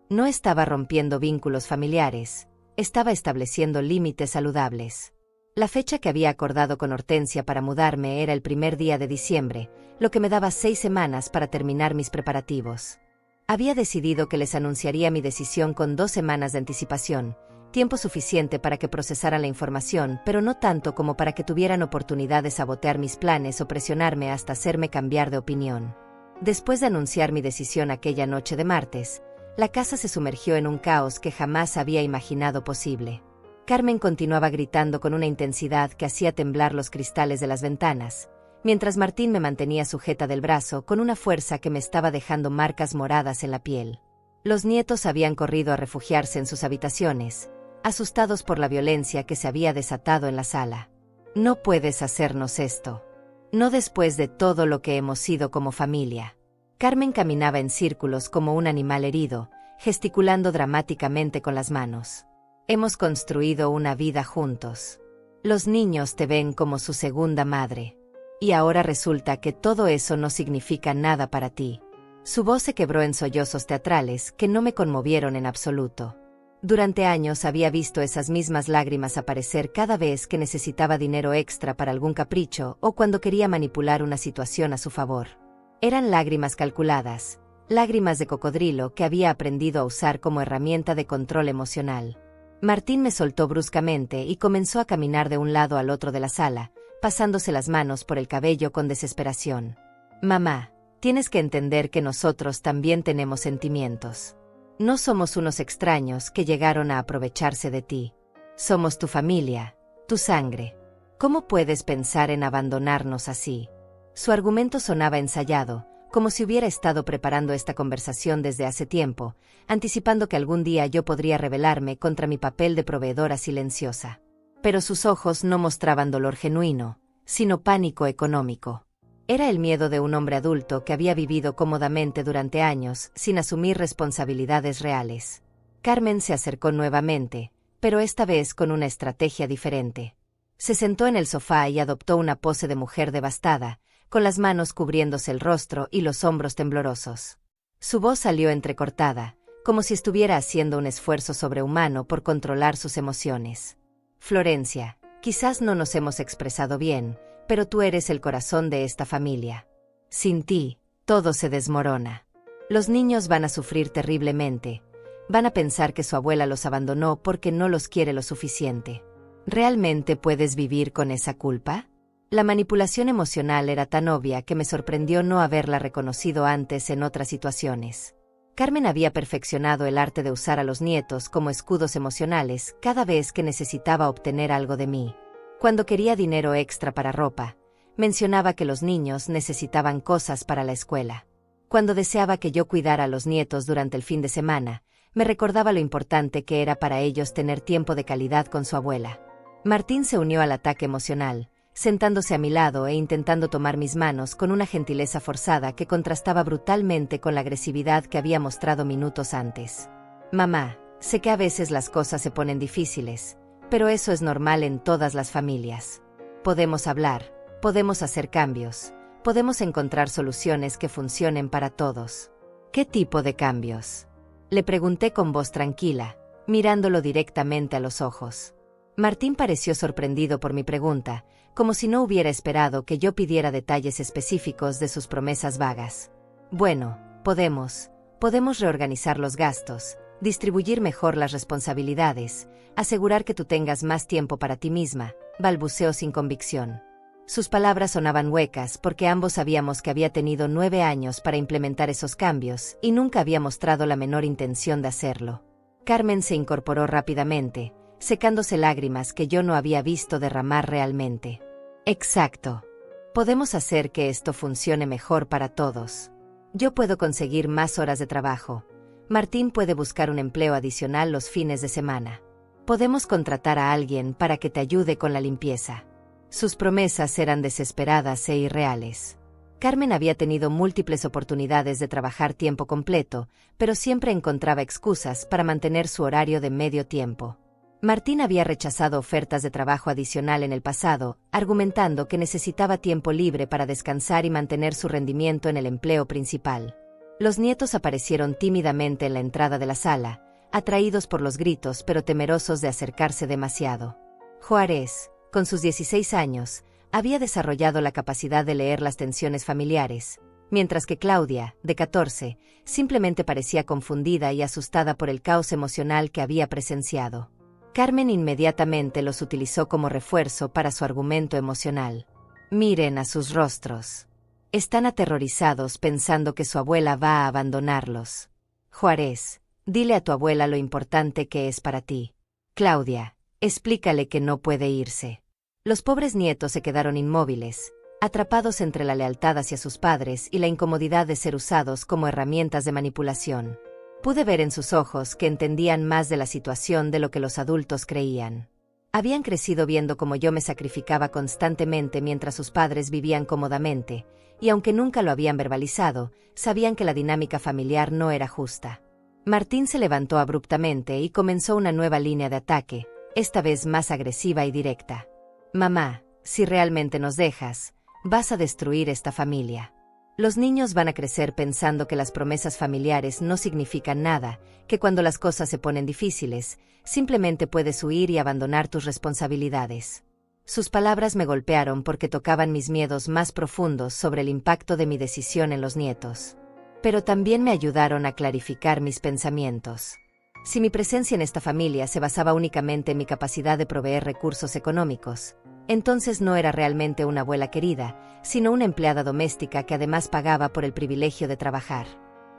Speaker 1: No estaba rompiendo vínculos familiares, estaba estableciendo límites saludables. La fecha que había acordado con Hortensia para mudarme era el primer día de diciembre, lo que me daba 6 semanas para terminar mis preparativos. Había decidido que les anunciaría mi decisión con 2 semanas de anticipación, tiempo suficiente para que procesaran la información, pero no tanto como para que tuvieran oportunidad de sabotear mis planes o presionarme hasta hacerme cambiar de opinión. Después de anunciar mi decisión aquella noche de martes, la casa se sumergió en un caos que jamás había imaginado posible. Carmen continuaba gritando con una intensidad que hacía temblar los cristales de las ventanas, mientras Martín me mantenía sujeta del brazo con una fuerza que me estaba dejando marcas moradas en la piel. Los nietos habían corrido a refugiarse en sus habitaciones, asustados por la violencia que se había desatado en la sala. «No puedes hacernos esto», No después de todo lo que hemos sido como familia. Carmen caminaba en círculos como un animal herido, gesticulando dramáticamente con las manos. Hemos construido una vida juntos. Los niños te ven como su segunda madre. Y ahora resulta que todo eso no significa nada para ti. Su voz se quebró en sollozos teatrales que no me conmovieron en absoluto. Durante años había visto esas mismas lágrimas aparecer cada vez que necesitaba dinero extra para algún capricho o cuando quería manipular una situación a su favor. Eran lágrimas calculadas, lágrimas de cocodrilo que había aprendido a usar como herramienta de control emocional. Martín me soltó bruscamente y comenzó a caminar de un lado al otro de la sala, pasándose las manos por el cabello con desesperación. Mamá, tienes que entender que nosotros también tenemos sentimientos. No somos unos extraños que llegaron a aprovecharse de ti. Somos tu familia, tu sangre. ¿Cómo puedes pensar en abandonarnos así? Su argumento sonaba ensayado, como si hubiera estado preparando esta conversación desde hace tiempo, anticipando que algún día yo podría rebelarme contra mi papel de proveedora silenciosa. Pero sus ojos no mostraban dolor genuino, sino pánico económico. Era el miedo de un hombre adulto que había vivido cómodamente durante años sin asumir responsabilidades reales. Carmen se acercó nuevamente, pero esta vez con una estrategia diferente. Se sentó en el sofá y adoptó una pose de mujer devastada, con las manos cubriéndose el rostro y los hombros temblorosos. Su voz salió entrecortada, como si estuviera haciendo un esfuerzo sobrehumano por controlar sus emociones. Florencia, quizás no nos hemos expresado bien, pero tú eres el corazón de esta familia. Sin ti, todo se desmorona. Los niños van a sufrir terriblemente. Van a pensar que su abuela los abandonó porque no los quiere lo suficiente. ¿Realmente puedes vivir con esa culpa? La manipulación emocional era tan obvia que me sorprendió no haberla reconocido antes en otras situaciones. Carmen había perfeccionado el arte de usar a los nietos como escudos emocionales cada vez que necesitaba obtener algo de mí. Cuando quería dinero extra para ropa, mencionaba que los niños necesitaban cosas para la escuela. Cuando deseaba que yo cuidara a los nietos durante el fin de semana, me recordaba lo importante que era para ellos tener tiempo de calidad con su abuela. Martín se unió al ataque emocional, sentándose a mi lado e intentando tomar mis manos con una gentileza forzada que contrastaba brutalmente con la agresividad que había mostrado minutos antes. Mamá, sé que a veces las cosas se ponen difíciles, pero eso es normal en todas las familias. Podemos hablar, podemos hacer cambios, podemos encontrar soluciones que funcionen para todos. ¿Qué tipo de cambios? Le pregunté con voz tranquila, mirándolo directamente a los ojos. Martín pareció sorprendido por mi pregunta, como si no hubiera esperado que yo pidiera detalles específicos de sus promesas vagas. Bueno, podemos reorganizar los gastos, distribuir mejor las responsabilidades, asegurar que tú tengas más tiempo para ti misma, balbuceó sin convicción. Sus palabras sonaban huecas porque ambos sabíamos que había tenido 9 años para implementar esos cambios y nunca había mostrado la menor intención de hacerlo. Carmen se incorporó rápidamente, secándose lágrimas que yo no había visto derramar realmente. Exacto. Podemos hacer que esto funcione mejor para todos. Yo puedo conseguir más horas de trabajo. Martín puede buscar un empleo adicional los fines de semana. Podemos contratar a alguien para que te ayude con la limpieza. Sus promesas eran desesperadas e irreales. Carmen había tenido múltiples oportunidades de trabajar tiempo completo, pero siempre encontraba excusas para mantener su horario de medio tiempo. Martín había rechazado ofertas de trabajo adicional en el pasado, argumentando que necesitaba tiempo libre para descansar y mantener su rendimiento en el empleo principal. Los nietos aparecieron tímidamente en la entrada de la sala, atraídos por los gritos pero temerosos de acercarse demasiado. Juárez, con sus 16 años, había desarrollado la capacidad de leer las tensiones familiares, mientras que Claudia, de 14, simplemente parecía confundida y asustada por el caos emocional que había presenciado. Carmen inmediatamente los utilizó como refuerzo para su argumento emocional. Miren a sus rostros. Están aterrorizados pensando que su abuela va a abandonarlos. Juárez, dile a tu abuela lo importante que es para ti. Claudia, explícale que no puede irse. Los pobres nietos se quedaron inmóviles, atrapados entre la lealtad hacia sus padres y la incomodidad de ser usados como herramientas de manipulación. Pude ver en sus ojos que entendían más de la situación de lo que los adultos creían. Habían crecido viendo cómo yo me sacrificaba constantemente mientras sus padres vivían cómodamente, y aunque nunca lo habían verbalizado, sabían que la dinámica familiar no era justa. Martín se levantó abruptamente y comenzó una nueva línea de ataque, esta vez más agresiva y directa. Mamá, si realmente nos dejas, vas a destruir esta familia. Los niños van a crecer pensando que las promesas familiares no significan nada, que cuando las cosas se ponen difíciles, simplemente puedes huir y abandonar tus responsabilidades. Sus palabras me golpearon porque tocaban mis miedos más profundos sobre el impacto de mi decisión en los nietos. Pero también me ayudaron a clarificar mis pensamientos. Si mi presencia en esta familia se basaba únicamente en mi capacidad de proveer recursos económicos, entonces no era realmente una abuela querida, sino una empleada doméstica que además pagaba por el privilegio de trabajar.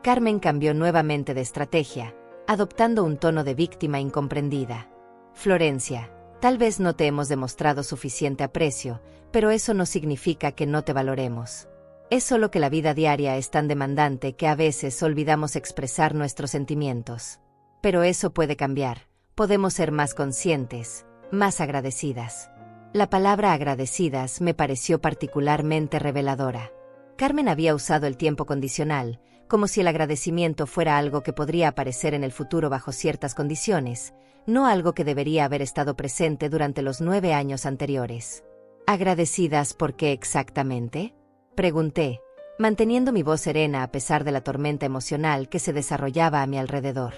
Speaker 1: Carmen cambió nuevamente de estrategia, adoptando un tono de víctima incomprendida. Florencia, tal vez no te hemos demostrado suficiente aprecio, pero eso no significa que no te valoremos. Es solo que la vida diaria es tan demandante que a veces olvidamos expresar nuestros sentimientos. Pero eso puede cambiar, podemos ser más conscientes, más agradecidas. La palabra agradecidas me pareció particularmente reveladora. Carmen había usado el tiempo condicional, como si el agradecimiento fuera algo que podría aparecer en el futuro bajo ciertas condiciones, no algo que debería haber estado presente durante los 9 años anteriores. ¿Agradecidas por qué exactamente?, pregunté, manteniendo mi voz serena a pesar de la tormenta emocional que se desarrollaba a mi alrededor.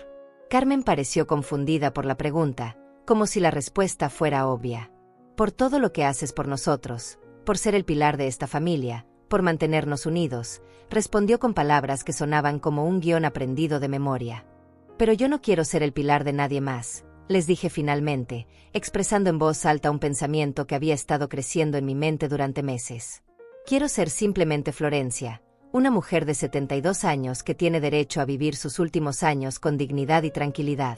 Speaker 1: Carmen pareció confundida por la pregunta, como si la respuesta fuera obvia. Por todo lo que haces por nosotros, por ser el pilar de esta familia, por mantenernos unidos, respondió con palabras que sonaban como un guión aprendido de memoria. Pero yo no quiero ser el pilar de nadie más, les dije finalmente, expresando en voz alta un pensamiento que había estado creciendo en mi mente durante meses. Quiero ser simplemente Florencia, una mujer de 72 años que tiene derecho a vivir sus últimos años con dignidad y tranquilidad.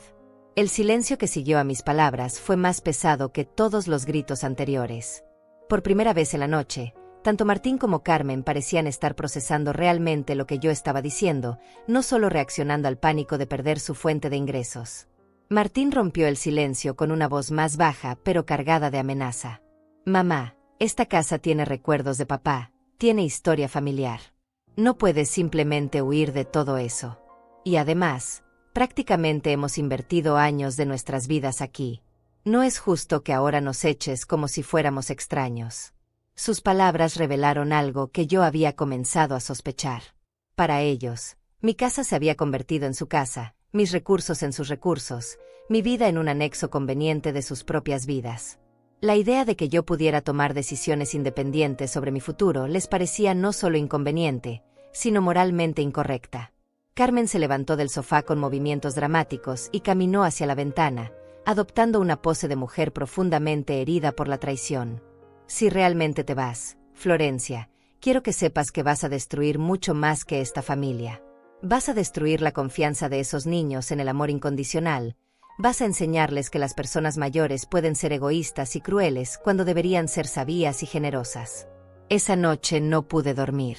Speaker 1: El silencio que siguió a mis palabras fue más pesado que todos los gritos anteriores. Por primera vez en la noche, tanto Martín como Carmen parecían estar procesando realmente lo que yo estaba diciendo, no solo reaccionando al pánico de perder su fuente de ingresos. Martín rompió el silencio con una voz más baja pero cargada de amenaza. Mamá, esta casa tiene recuerdos de papá, tiene historia familiar. No puedes simplemente huir de todo eso. Y además, prácticamente hemos invertido años de nuestras vidas aquí. No es justo que ahora nos eches como si fuéramos extraños. Sus palabras revelaron algo que yo había comenzado a sospechar. Para ellos, mi casa se había convertido en su casa, mis recursos en sus recursos, mi vida en un anexo conveniente de sus propias vidas. La idea de que yo pudiera tomar decisiones independientes sobre mi futuro les parecía no solo inconveniente, sino moralmente incorrecta. Carmen se levantó del sofá con movimientos dramáticos y caminó hacia la ventana, adoptando una pose de mujer profundamente herida por la traición. Si realmente te vas, Florencia, quiero que sepas que vas a destruir mucho más que esta familia. Vas a destruir la confianza de esos niños en el amor incondicional. Vas a enseñarles que las personas mayores pueden ser egoístas y crueles cuando deberían ser sabias y generosas. Esa noche no pude dormir.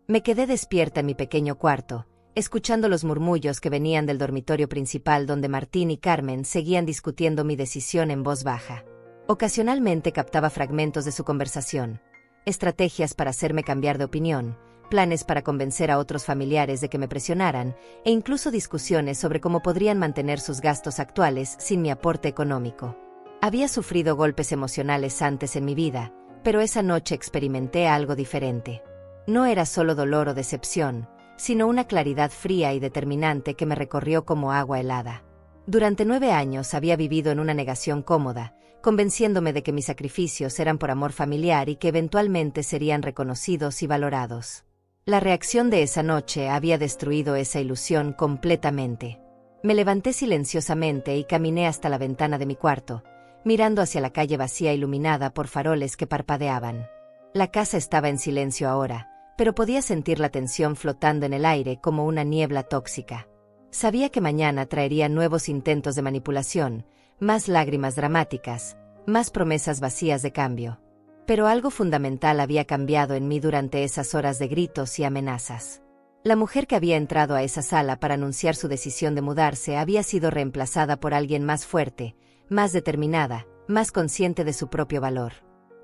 Speaker 1: Me quedé despierta en mi pequeño cuarto, escuchando los murmullos que venían del dormitorio principal donde Martín y Carmen seguían discutiendo mi decisión en voz baja. Ocasionalmente captaba fragmentos de su conversación, estrategias para hacerme cambiar de opinión, planes para convencer a otros familiares de que me presionaran, e incluso discusiones sobre cómo podrían mantener sus gastos actuales sin mi aporte económico. Había sufrido golpes emocionales antes en mi vida, pero esa noche experimenté algo diferente. No era solo dolor o decepción, sino una claridad fría y determinante que me recorrió como agua helada. Durante 9 años había vivido en una negación cómoda, convenciéndome de que mis sacrificios eran por amor familiar y que eventualmente serían reconocidos y valorados. La reacción de esa noche había destruido esa ilusión completamente. Me levanté silenciosamente y caminé hasta la ventana de mi cuarto, mirando hacia la calle vacía iluminada por faroles que parpadeaban. La casa estaba en silencio ahora, pero podía sentir la tensión flotando en el aire como una niebla tóxica. Sabía que mañana traería nuevos intentos de manipulación, más lágrimas dramáticas, más promesas vacías de cambio. Pero algo fundamental había cambiado en mí durante esas horas de gritos y amenazas. La mujer que había entrado a esa sala para anunciar su decisión de mudarse había sido reemplazada por alguien más fuerte, más determinada, más consciente de su propio valor.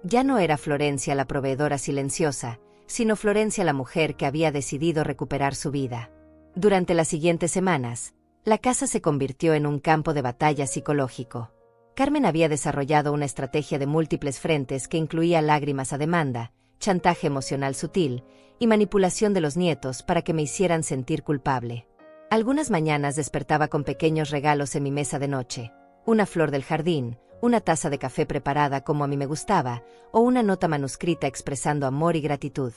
Speaker 1: Ya no era Florencia la proveedora silenciosa, sino Florencia la mujer que había decidido recuperar su vida. Durante las siguientes semanas, la casa se convirtió en un campo de batalla psicológico. Carmen había desarrollado una estrategia de múltiples frentes que incluía lágrimas a demanda, chantaje emocional sutil y manipulación de los nietos para que me hicieran sentir culpable. Algunas mañanas despertaba con pequeños regalos en mi mesa de noche, una flor del jardín, una taza de café preparada como a mí me gustaba, o una nota manuscrita expresando amor y gratitud.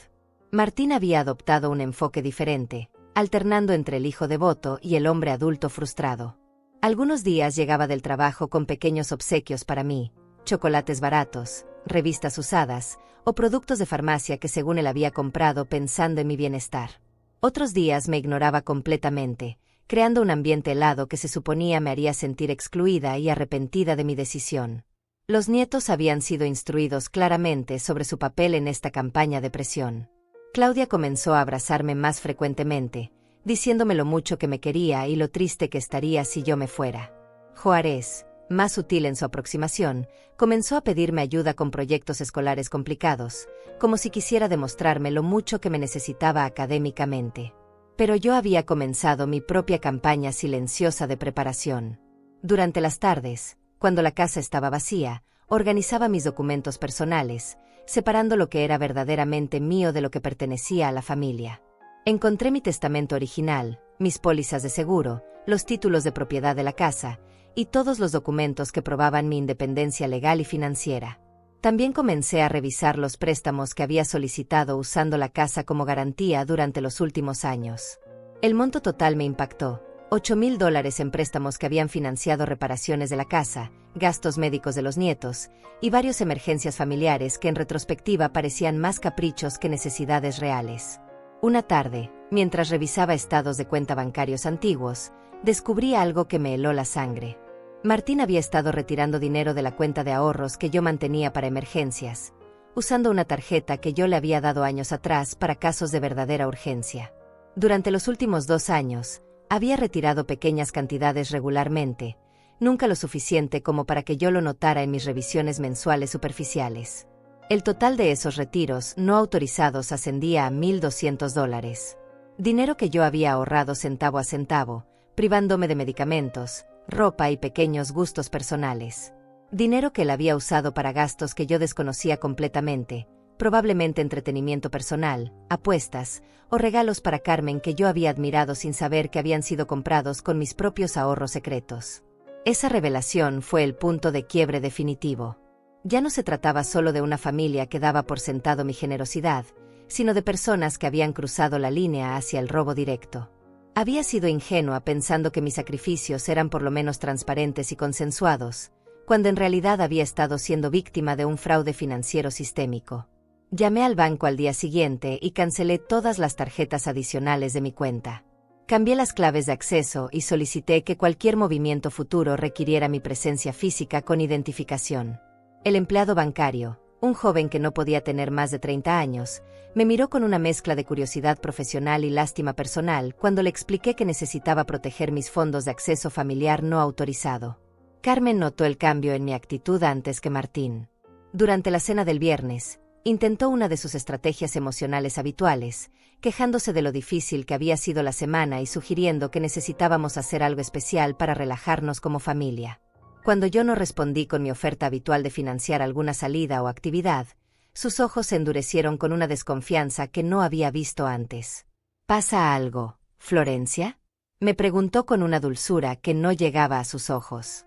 Speaker 1: Martín había adoptado un enfoque diferente, alternando entre el hijo devoto y el hombre adulto frustrado. Algunos días llegaba del trabajo con pequeños obsequios para mí, chocolates baratos, revistas usadas, o productos de farmacia que según él había comprado pensando en mi bienestar. Otros días me ignoraba completamente, creando un ambiente helado que se suponía me haría sentir excluida y arrepentida de mi decisión. Los nietos habían sido instruidos claramente sobre su papel en esta campaña de presión. Claudia comenzó a abrazarme más frecuentemente, diciéndome lo mucho que me quería y lo triste que estaría si yo me fuera. Juárez, más sutil en su aproximación, comenzó a pedirme ayuda con proyectos escolares complicados, como si quisiera demostrarme lo mucho que me necesitaba académicamente. Pero yo había comenzado mi propia campaña silenciosa de preparación. Durante las tardes, cuando la casa estaba vacía, organizaba mis documentos personales, separando lo que era verdaderamente mío de lo que pertenecía a la familia. Encontré mi testamento original, mis pólizas de seguro, los títulos de propiedad de la casa, y todos los documentos que probaban mi independencia legal y financiera. También comencé a revisar los préstamos que había solicitado usando la casa como garantía durante los últimos años. El monto total me impactó: $8,000 en préstamos que habían financiado reparaciones de la casa, gastos médicos de los nietos, y varias emergencias familiares que en retrospectiva parecían más caprichos que necesidades reales. Una tarde, mientras revisaba estados de cuenta bancarios antiguos, descubrí algo que me heló la sangre. Martín había estado retirando dinero de la cuenta de ahorros que yo mantenía para emergencias, usando una tarjeta que yo le había dado años atrás para casos de verdadera urgencia. Durante los últimos 2 años, había retirado pequeñas cantidades regularmente, nunca lo suficiente como para que yo lo notara en mis revisiones mensuales superficiales. El total de esos retiros no autorizados ascendía a $1,200. Dinero que yo había ahorrado centavo a centavo, privándome de medicamentos, ropa y pequeños gustos personales. Dinero que él había usado para gastos que yo desconocía completamente, probablemente entretenimiento personal, apuestas, o regalos para Carmen que yo había admirado sin saber que habían sido comprados con mis propios ahorros secretos. Esa revelación fue el punto de quiebre definitivo. Ya no se trataba solo de una familia que daba por sentado mi generosidad, sino de personas que habían cruzado la línea hacia el robo directo. Había sido ingenua pensando que mis sacrificios eran por lo menos transparentes y consensuados, cuando en realidad había estado siendo víctima de un fraude financiero sistémico. Llamé al banco al día siguiente y cancelé todas las tarjetas adicionales de mi cuenta. Cambié las claves de acceso y solicité que cualquier movimiento futuro requiriera mi presencia física con identificación. El empleado bancario, un joven que no podía tener más de 30 años, me miró con una mezcla de curiosidad profesional y lástima personal cuando le expliqué que necesitaba proteger mis fondos de acceso familiar no autorizado. Carmen notó el cambio en mi actitud antes que Martín. Durante la cena del viernes, intentó una de sus estrategias emocionales habituales, quejándose de lo difícil que había sido la semana y sugiriendo que necesitábamos hacer algo especial para relajarnos como familia. Cuando yo no respondí con mi oferta habitual de financiar alguna salida o actividad, sus ojos se endurecieron con una desconfianza que no había visto antes. ¿Pasa algo, Florencia?, me preguntó con una dulzura que no llegaba a sus ojos.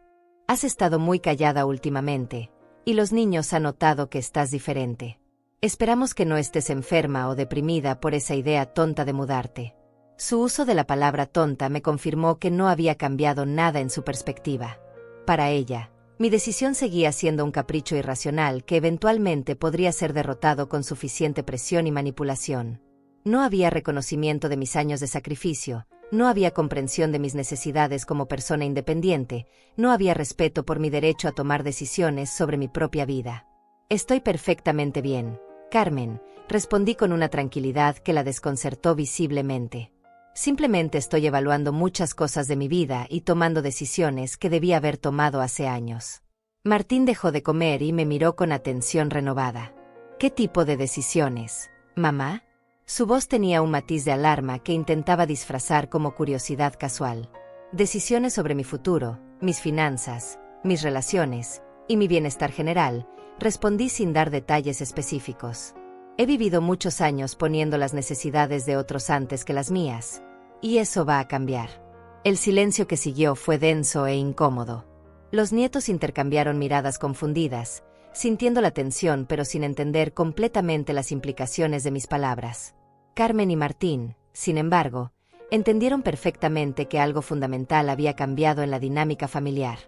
Speaker 1: Has estado muy callada últimamente, y los niños han notado que estás diferente. Esperamos que no estés enferma o deprimida por esa idea tonta de mudarte. Su uso de la palabra tonta me confirmó que no había cambiado nada en su perspectiva. Para ella, mi decisión seguía siendo un capricho irracional que eventualmente podría ser derrotado con suficiente presión y manipulación. No había reconocimiento de mis años de sacrificio, no había comprensión de mis necesidades como persona independiente, no había respeto por mi derecho a tomar decisiones sobre mi propia vida. Estoy perfectamente bien, Carmen, respondí con una tranquilidad que la desconcertó visiblemente. Simplemente estoy evaluando muchas cosas de mi vida y tomando decisiones que debía haber tomado hace años. Martín dejó de comer y me miró con atención renovada. ¿Qué tipo de decisiones, mamá? Su voz tenía un matiz de alarma que intentaba disfrazar como curiosidad casual. Decisiones sobre mi futuro, mis finanzas, mis relaciones y mi bienestar general, respondí sin dar detalles específicos. He vivido muchos años poniendo las necesidades de otros antes que las mías, y eso va a cambiar. El silencio que siguió fue denso e incómodo. Los nietos intercambiaron miradas confundidas, sintiendo la tensión pero sin entender completamente las implicaciones de mis palabras. Carmen y Martín, sin embargo, entendieron perfectamente que algo fundamental había cambiado en la dinámica familiar.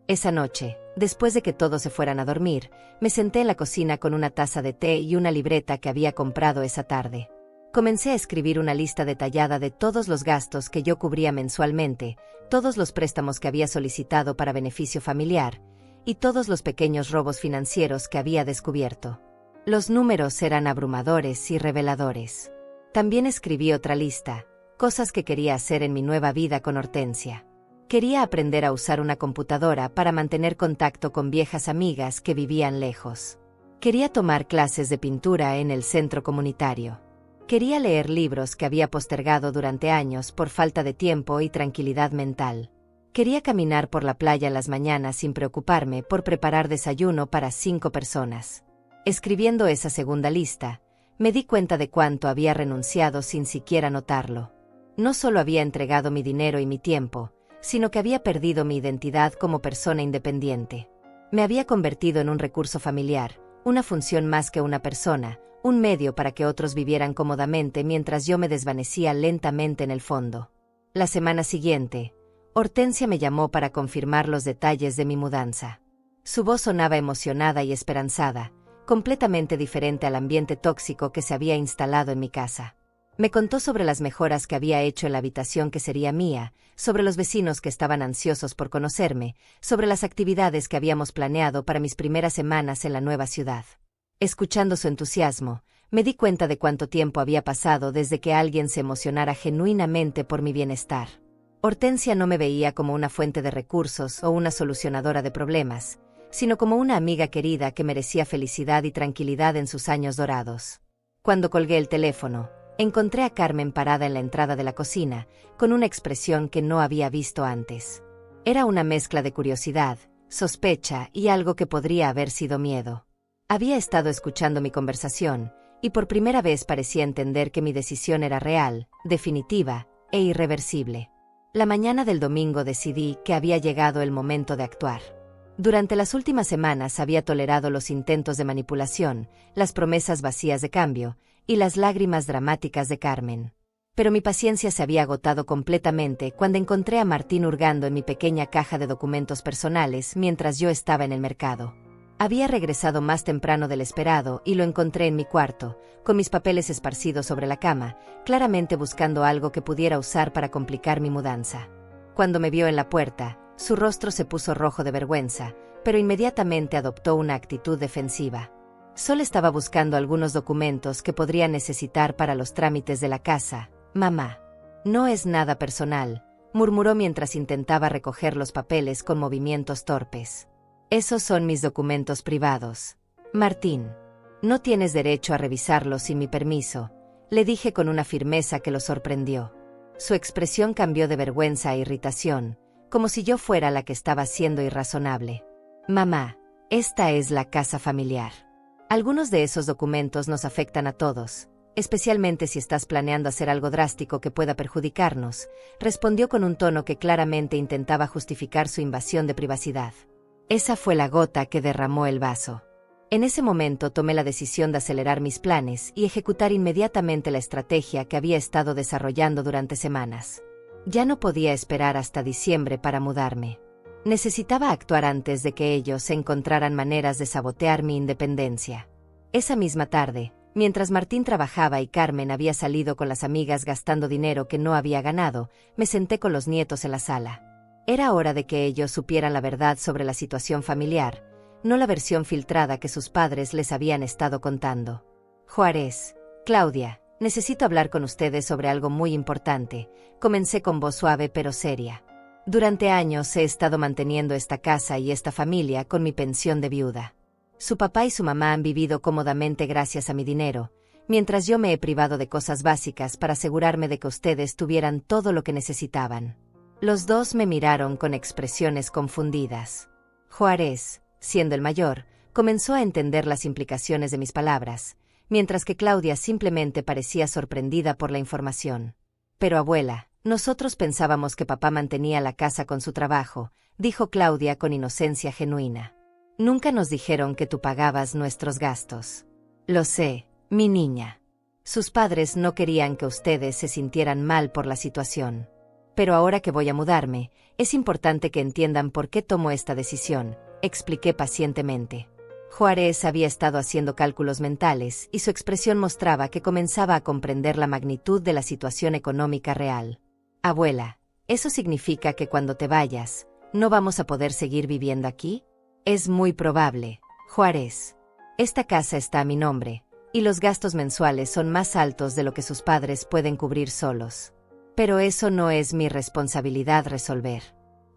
Speaker 1: Esa noche, después de que todos se fueran a dormir, me senté en la cocina con una taza de té y una libreta que había comprado esa tarde. Comencé a escribir una lista detallada de todos los gastos que yo cubría mensualmente, todos los préstamos que había solicitado para beneficio familiar, y todos los pequeños robos financieros que había descubierto. Los números eran abrumadores y reveladores. También escribí otra lista, cosas que quería hacer en mi nueva vida con Hortensia. Quería aprender a usar una computadora para mantener contacto con viejas amigas que vivían lejos. Quería tomar clases de pintura en el centro comunitario. Quería leer libros que había postergado durante años por falta de tiempo y tranquilidad mental. Quería caminar por la playa en las mañanas sin preocuparme por preparar desayuno para 5 personas. Escribiendo esa segunda lista, me di cuenta de cuánto había renunciado sin siquiera notarlo. No solo había entregado mi dinero y mi tiempo, sino que había perdido mi identidad como persona independiente. Me había convertido en un recurso familiar, una función más que una persona, un medio para que otros vivieran cómodamente mientras yo me desvanecía lentamente en el fondo. La semana siguiente, Hortensia me llamó para confirmar los detalles de mi mudanza. Su voz sonaba emocionada y esperanzada, completamente diferente al ambiente tóxico que se había instalado en mi casa. Me contó sobre las mejoras que había hecho en la habitación que sería mía, sobre los vecinos que estaban ansiosos por conocerme, sobre las actividades que habíamos planeado para mis primeras semanas en la nueva ciudad. Escuchando su entusiasmo, me di cuenta de cuánto tiempo había pasado desde que alguien se emocionara genuinamente por mi bienestar. Hortensia no me veía como una fuente de recursos o una solucionadora de problemas, sino como una amiga querida que merecía felicidad y tranquilidad en sus años dorados. Cuando colgué el teléfono, encontré a Carmen parada en la entrada de la cocina, con una expresión que no había visto antes. Era una mezcla de curiosidad, sospecha y algo que podría haber sido miedo. Había estado escuchando mi conversación, y por primera vez parecía entender que mi decisión era real, definitiva e irreversible. La mañana del domingo decidí que había llegado el momento de actuar. Durante las últimas semanas había tolerado los intentos de manipulación, las promesas vacías de cambio, y las lágrimas dramáticas de Carmen. Pero mi paciencia se había agotado completamente cuando encontré a Martín hurgando en mi pequeña caja de documentos personales mientras yo estaba en el mercado. Había regresado más temprano del esperado y lo encontré en mi cuarto, con mis papeles esparcidos sobre la cama, claramente buscando algo que pudiera usar para complicar mi mudanza. Cuando me vio en la puerta, su rostro se puso rojo de vergüenza, pero inmediatamente adoptó una actitud defensiva. Solo estaba buscando algunos documentos que podría necesitar para los trámites de la casa, mamá. No es nada personal, murmuró mientras intentaba recoger los papeles con movimientos torpes. Esos son mis documentos privados. Martín, no tienes derecho a revisarlos sin mi permiso, le dije con una firmeza que lo sorprendió. Su expresión cambió de vergüenza a irritación, como si yo fuera la que estaba siendo irrazonable. Mamá, esta es la casa familiar. Algunos de esos documentos nos afectan a todos, especialmente si estás planeando hacer algo drástico que pueda perjudicarnos, respondió con un tono que claramente intentaba justificar su invasión de privacidad. Esa fue la gota que derramó el vaso. En ese momento tomé la decisión de acelerar mis planes y ejecutar inmediatamente la estrategia que había estado desarrollando durante semanas. Ya no podía esperar hasta diciembre para mudarme. Necesitaba actuar antes de que ellos encontraran maneras de sabotear mi independencia. Esa misma tarde, mientras Martín trabajaba y Carmen había salido con las amigas gastando dinero que no había ganado, me senté con los nietos en la sala. Era hora de que ellos supieran la verdad sobre la situación familiar, no la versión filtrada que sus padres les habían estado contando. Juárez, Claudia, necesito hablar con ustedes sobre algo muy importante, comencé con voz suave pero seria. Durante años he estado manteniendo esta casa y esta familia con mi pensión de viuda. Su papá y su mamá han vivido cómodamente gracias a mi dinero, mientras yo me he privado de cosas básicas para asegurarme de que ustedes tuvieran todo lo que necesitaban. Los dos me miraron con expresiones confundidas. Juárez, siendo el mayor, comenzó a entender las implicaciones de mis palabras, mientras que Claudia simplemente parecía sorprendida por la información. Pero abuela, nosotros pensábamos que papá mantenía la casa con su trabajo, dijo Claudia con inocencia genuina. Nunca nos dijeron que tú pagabas nuestros gastos. Lo sé, mi niña. Sus padres no querían que ustedes se sintieran mal por la situación. Pero ahora que voy a mudarme, es importante que entiendan por qué tomo esta decisión, expliqué pacientemente. Juárez había estado haciendo cálculos mentales y su expresión mostraba que comenzaba a comprender la magnitud de la situación económica real. Abuela, ¿eso significa que cuando te vayas, no vamos a poder seguir viviendo aquí? Es muy probable, Juárez. Esta casa está a mi nombre, y los gastos mensuales son más altos de lo que sus padres pueden cubrir solos. Pero eso no es mi responsabilidad resolver.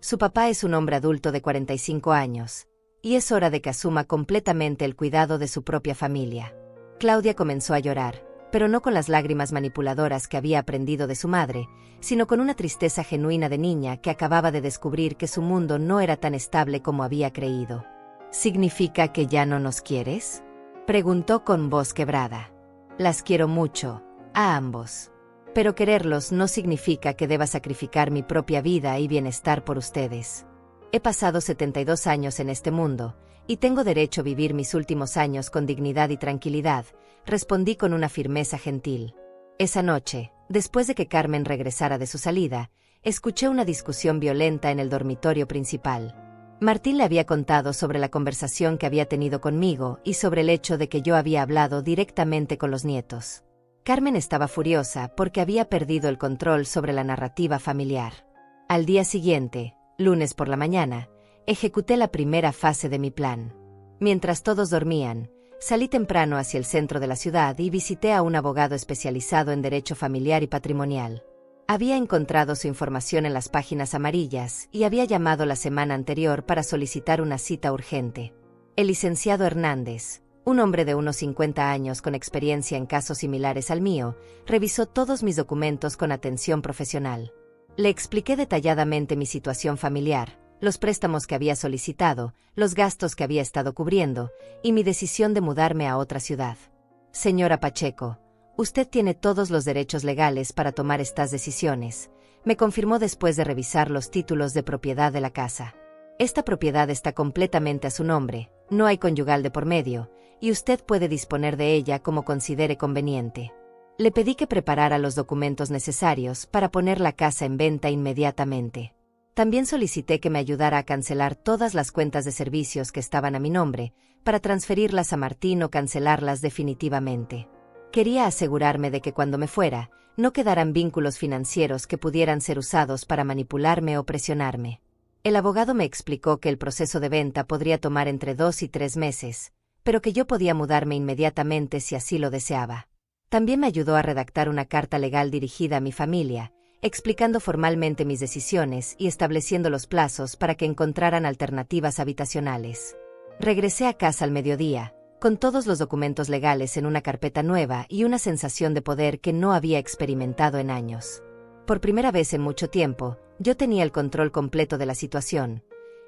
Speaker 1: Su papá es un hombre adulto de 45 años, y es hora de que asuma completamente el cuidado de su propia familia. Claudia comenzó a llorar, pero no con las lágrimas manipuladoras que había aprendido de su madre, sino con una tristeza genuina de niña que acababa de descubrir que su mundo no era tan estable como había creído. ¿Significa que ya no nos quieres?, preguntó con voz quebrada. Las quiero mucho, a ambos. Pero quererlos no significa que deba sacrificar mi propia vida y bienestar por ustedes. He pasado 72 años en este mundo, y tengo derecho a vivir mis últimos años con dignidad y tranquilidad, respondí con una firmeza gentil. Esa noche, después de que Carmen regresara de su salida, escuché una discusión violenta en el dormitorio principal. Martín le había contado sobre la conversación que había tenido conmigo y sobre el hecho de que yo había hablado directamente con los nietos. Carmen estaba furiosa porque había perdido el control sobre la narrativa familiar. Al día siguiente, lunes por la mañana, ejecuté la primera fase de mi plan. Mientras todos dormían, salí temprano hacia el centro de la ciudad y visité a un abogado especializado en derecho familiar y patrimonial. Había encontrado su información en las páginas amarillas y había llamado la semana anterior para solicitar una cita urgente. El licenciado Hernández, un hombre de unos 50 años con experiencia en casos similares al mío, revisó todos mis documentos con atención profesional. Le expliqué detalladamente mi situación familiar, los préstamos que había solicitado, los gastos que había estado cubriendo, y mi decisión de mudarme a otra ciudad. Señora Pacheco, usted tiene todos los derechos legales para tomar estas decisiones, me confirmó después de revisar los títulos de propiedad de la casa. Esta propiedad está completamente a su nombre, no hay conyugal de por medio, y usted puede disponer de ella como considere conveniente. Le pedí que preparara los documentos necesarios para poner la casa en venta inmediatamente. También solicité que me ayudara a cancelar todas las cuentas de servicios que estaban a mi nombre, para transferirlas a Martín o cancelarlas definitivamente. Quería asegurarme de que cuando me fuera, no quedaran vínculos financieros que pudieran ser usados para manipularme o presionarme. El abogado me explicó que el proceso de venta podría tomar entre 2 y 3 meses, pero que yo podía mudarme inmediatamente si así lo deseaba. También me ayudó a redactar una carta legal dirigida a mi familia, explicando formalmente mis decisiones y estableciendo los plazos para que encontraran alternativas habitacionales. Regresé a casa al mediodía, con todos los documentos legales en una carpeta nueva y una sensación de poder que no había experimentado en años. Por primera vez en mucho tiempo, yo tenía el control completo de la situación,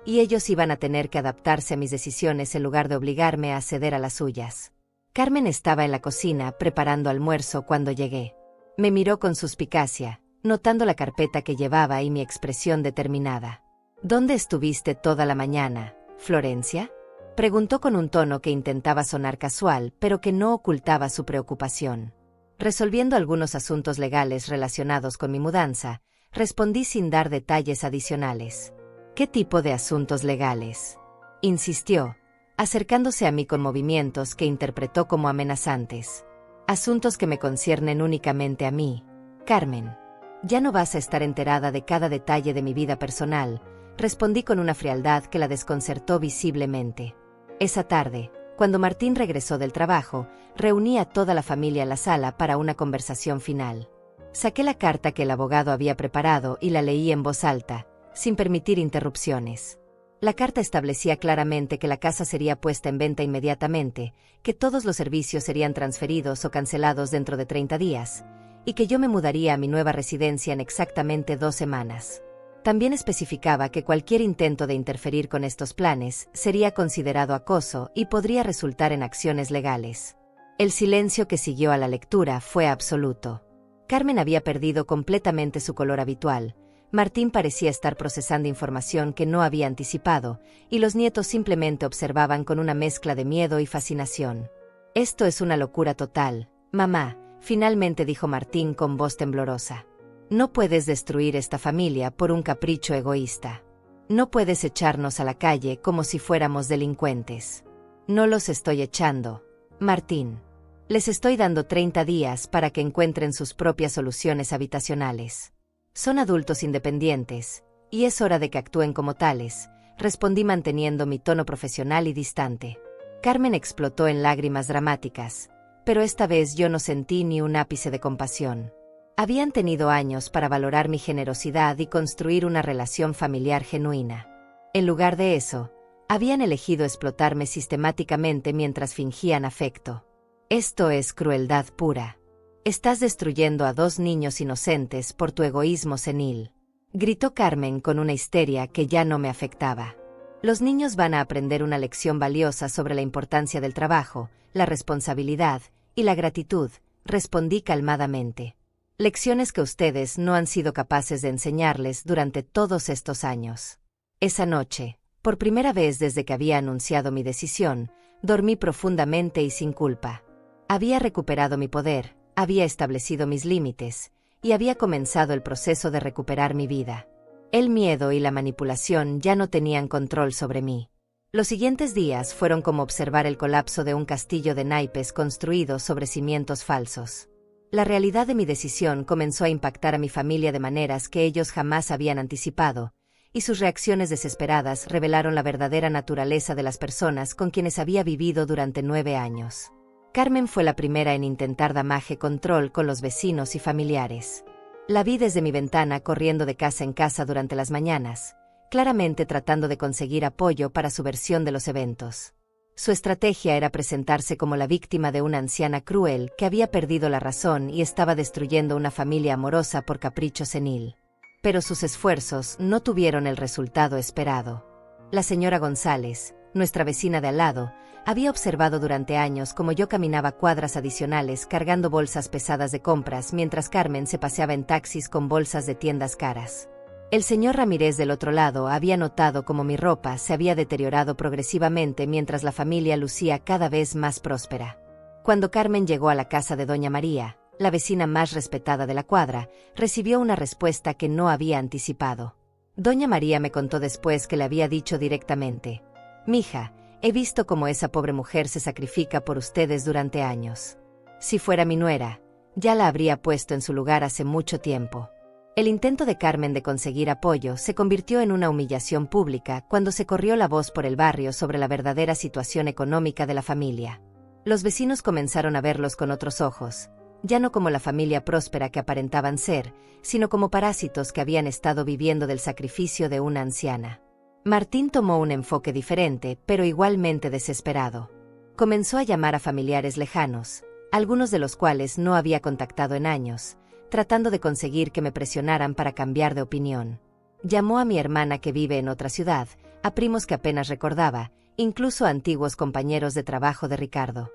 Speaker 1: y ellos iban a tener que adaptarse a mis decisiones en lugar de obligarme a ceder a las suyas. Carmen estaba en la cocina preparando almuerzo cuando llegué. Me miró con suspicacia, notando la carpeta que llevaba y mi expresión determinada. ¿Dónde estuviste toda la mañana, Florencia?, preguntó con un tono que intentaba sonar casual, pero que no ocultaba su preocupación. Resolviendo algunos asuntos legales relacionados con mi mudanza, respondí sin dar detalles adicionales. ¿Qué tipo de asuntos legales?, insistió, acercándose a mí con movimientos que interpretó como amenazantes. Asuntos que me conciernen únicamente a mí, Carmen. Ya no vas a estar enterada de cada detalle de mi vida personal, respondí con una frialdad que la desconcertó visiblemente. Esa tarde, cuando Martín regresó del trabajo, reuní a toda la familia en la sala para una conversación final. Saqué la carta que el abogado había preparado y la leí en voz alta, sin permitir interrupciones. La carta establecía claramente que la casa sería puesta en venta inmediatamente, que todos los servicios serían transferidos o cancelados dentro de 30 días, y que yo me mudaría a mi nueva residencia en exactamente 2 semanas. También especificaba que cualquier intento de interferir con estos planes sería considerado acoso y podría resultar en acciones legales. El silencio que siguió a la lectura fue absoluto. Carmen había perdido completamente su color habitual. Martín parecía estar procesando información que no había anticipado, y los nietos simplemente observaban con una mezcla de miedo y fascinación. «Esto es una locura total, mamá», finalmente dijo Martín con voz temblorosa. «No puedes destruir esta familia por un capricho egoísta. No puedes echarnos a la calle como si fuéramos delincuentes». «No los estoy echando, Martín. Les estoy dando 30 días para que encuentren sus propias soluciones habitacionales. Son adultos independientes, y es hora de que actúen como tales», respondí manteniendo mi tono profesional y distante. Carmen explotó en lágrimas dramáticas, pero esta vez yo no sentí ni un ápice de compasión. Habían tenido años para valorar mi generosidad y construir una relación familiar genuina. En lugar de eso, habían elegido explotarme sistemáticamente mientras fingían afecto. «Esto es crueldad pura. Estás destruyendo a 2 niños inocentes por tu egoísmo senil», gritó Carmen con una histeria que ya no me afectaba. «Los niños van a aprender una lección valiosa sobre la importancia del trabajo, la responsabilidad y la gratitud», respondí calmadamente. «Lecciones que ustedes no han sido capaces de enseñarles durante todos estos años». Esa noche, por primera vez desde que había anunciado mi decisión, dormí profundamente y sin culpa. Había recuperado mi poder, había establecido mis límites, y había comenzado el proceso de recuperar mi vida. El miedo y la manipulación ya no tenían control sobre mí. Los siguientes días fueron como observar el colapso de un castillo de naipes construido sobre cimientos falsos. La realidad de mi decisión comenzó a impactar a mi familia de maneras que ellos jamás habían anticipado, y sus reacciones desesperadas revelaron la verdadera naturaleza de las personas con quienes había vivido durante 9 años. Carmen fue la primera en intentar damage control con los vecinos y familiares. La vi desde mi ventana corriendo de casa en casa durante las mañanas, claramente tratando de conseguir apoyo para su versión de los eventos. Su estrategia era presentarse como la víctima de una anciana cruel que había perdido la razón y estaba destruyendo una familia amorosa por capricho senil. Pero sus esfuerzos no tuvieron el resultado esperado. La señora González, nuestra vecina de al lado, había observado durante años cómo yo caminaba cuadras adicionales cargando bolsas pesadas de compras mientras Carmen se paseaba en taxis con bolsas de tiendas caras. El señor Ramírez del otro lado había notado cómo mi ropa se había deteriorado progresivamente mientras la familia lucía cada vez más próspera. Cuando Carmen llegó a la casa de doña María, la vecina más respetada de la cuadra, recibió una respuesta que no había anticipado. Doña María me contó después que le había dicho directamente: «Mija, he visto cómo esa pobre mujer se sacrifica por ustedes durante años. Si fuera mi nuera, ya la habría puesto en su lugar hace mucho tiempo». El intento de Carmen de conseguir apoyo se convirtió en una humillación pública cuando se corrió la voz por el barrio sobre la verdadera situación económica de la familia. Los vecinos comenzaron a verlos con otros ojos, ya no como la familia próspera que aparentaban ser, sino como parásitos que habían estado viviendo del sacrificio de una anciana. Martín tomó un enfoque diferente, pero igualmente desesperado. Comenzó a llamar a familiares lejanos, algunos de los cuales no había contactado en años, tratando de conseguir que me presionaran para cambiar de opinión. Llamó a mi hermana que vive en otra ciudad, a primos que apenas recordaba, incluso a antiguos compañeros de trabajo de Ricardo.